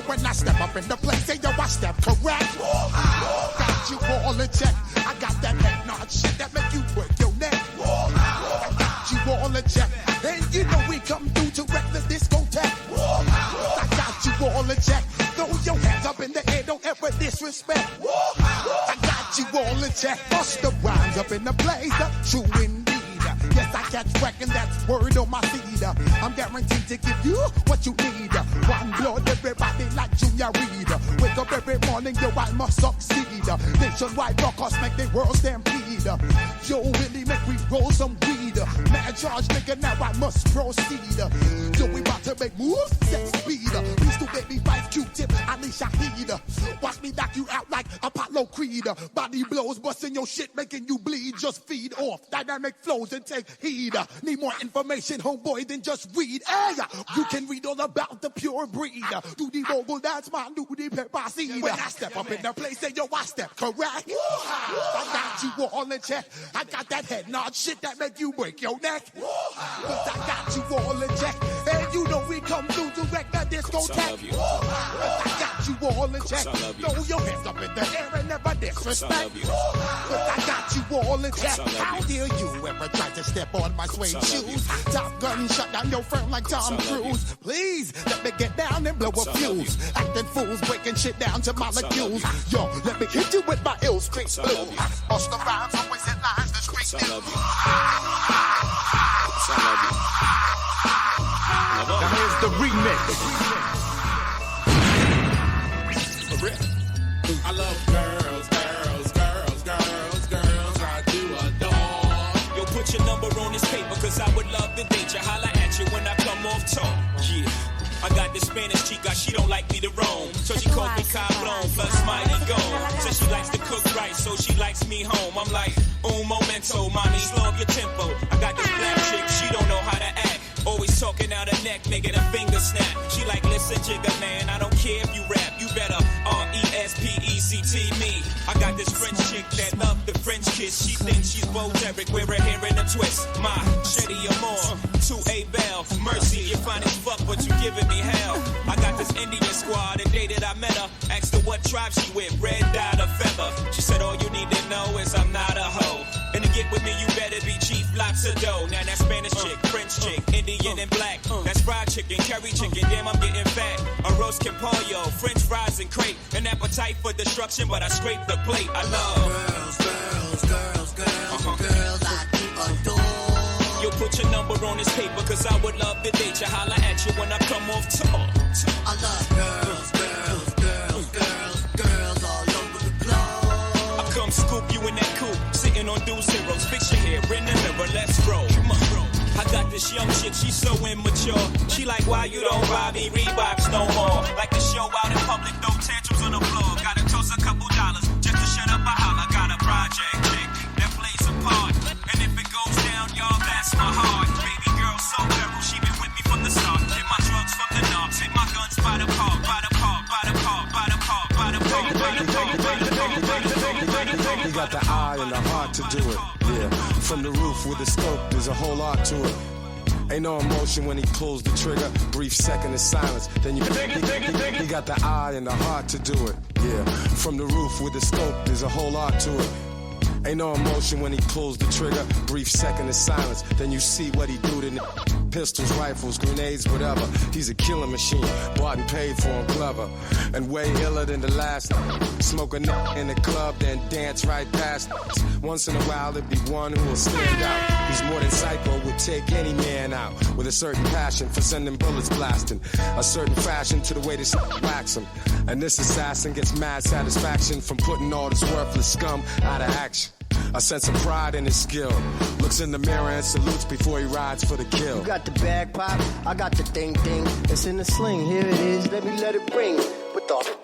When I step up up in the place, say yo, I step correct. Got you all in check. I got that head nod shit that make you work your neck. I got you all in check. And you know we come through to wreck the discotheque. I got you all in check. Throw your hands up in the air, don't ever disrespect. I got you all in check. Bust the rhymes up in the place, true indeed. Yes, I catch wreck and that's word on my feed. I'm guaranteed to give you what you need. One blood, everybody like Junior Reed. Wake up every morning, yo, I must succeed. Nationwide broadcast make the world stampede. Yo, Willie, make we roll some weed. Mad charge, nigga, now I must proceed. Yo, we about to make moves, set speed. Please do baby fight Q-tip, Ali Shaheed. Watch me knock you out like Apollo Creed. Body blows, busting your shit, making you bleed. Just feed off dynamic flows and take heed. Need more information, homeboy, than just read. Hey, you can read all about the pure breed. Do the mogul, that's my new pepper seed. When I step up in the place, say yo, I step correct. I got you all in check. I got that head nod shit that make you break your neck. But I got you all in check. And you know we come through to wreck the discotheque. But I got you all in check. Throw your hands up in the air and never disrespect. But I got you all in check. How dare you ever try to step on my suede shoes? Top Gun shut down your firm like Tom Cruise. Please, let me get down and blow a fuse. Acting fools, breaking shit down to molecules. Yo, let me hit you with my ill street blues. Bust the rhymes, always hit lines, the street news. Now here's the remix. I love girls, girls, girls, girls, girls. I do adore. Yo, put your number on this paper, cause I would love to date you. Holla at you when I come off talk. Yeah. I got this Spanish chica, she don't like me to roam. So she calls me Cablon, plus Smiley Gone. Says she likes to cook right, so she likes me home. I'm like, un momento, mommy, slow up your tempo. I got this black chick, she don't know how to act. Always talking out her neck, making a finger snap. She like, listen, Jigga, man, I don't care if you rap. You better R-E-S-P-E-C-T me. I got this French chick that love the French kiss. She thinks she's Bo Derek, wear her hair in a twist. My Shetty Amore, 2A Bell. Mercy, you're fine as fuck, but you giving me hell. I got this Indian squad, the day that I met her. Asked her what tribe she with, red dye or feather. She said, all you need to know is I'm not a hoe. And to get with me, you better be Chief Lots of dough. Now that Spanish chick, French chick, Indian and black. That's fried chicken, curry chicken, damn, I'm getting fat. A roast campollo, French fries and crepe. An appetite for destruction, but I scrape the plate. I love girls, girls, girls, girls, girls I do adore. Yo, put your number on this paper, cause I would love to date you. Holla at you when I come off talk. I love girls, girls, girls, girls, girls all over the globe. I come scoop you in that coupe, sitting on dual zeros. Fix your hair in the mirror, let's roll. Come on, bro. I got this young chick, she's so immature. She like, why you don't buy me Reeboks no more? Like to show out in public, no tantrums on the floor. Gotta toss a couple dollars just to shut up a holler. Got a project chick that plays a part. And if it goes down, y'all, that's my heart. Baby girl so thorough, she been with me from the start. Hit my drugs from the knobs, hit my guns by the park, by the park, by the park, by the park, by the park, by the park, by the park, by the park. He got the eye and the heart to do it. Yeah, from the roof with the scope, there's a whole art to it. Ain't no emotion when he pulls the trigger. Brief second of silence, then you. He got the eye and the heart to do it. Yeah, from the roof with the scope, there's a whole art to it. Ain't no emotion when he pulls the trigger. Brief second of silence, then you see what he do to pistols, rifles, grenades, whatever. He's a killing machine, bought and paid for him clever. And way iller than the last. Smoke a in the club, then dance right past. Once in a while, there'd be one who will stand out. He's more than psycho, would take any man out. With a certain passion for sending bullets blasting. A certain fashion to the way this wax him. And this assassin gets mad satisfaction from putting all this worthless scum out of action. A sense of pride in his skill. Looks in the mirror and salutes before he rides for the kill. You got the bag pop, I got the thing. It's in the sling, here it is, let me let it ring. With the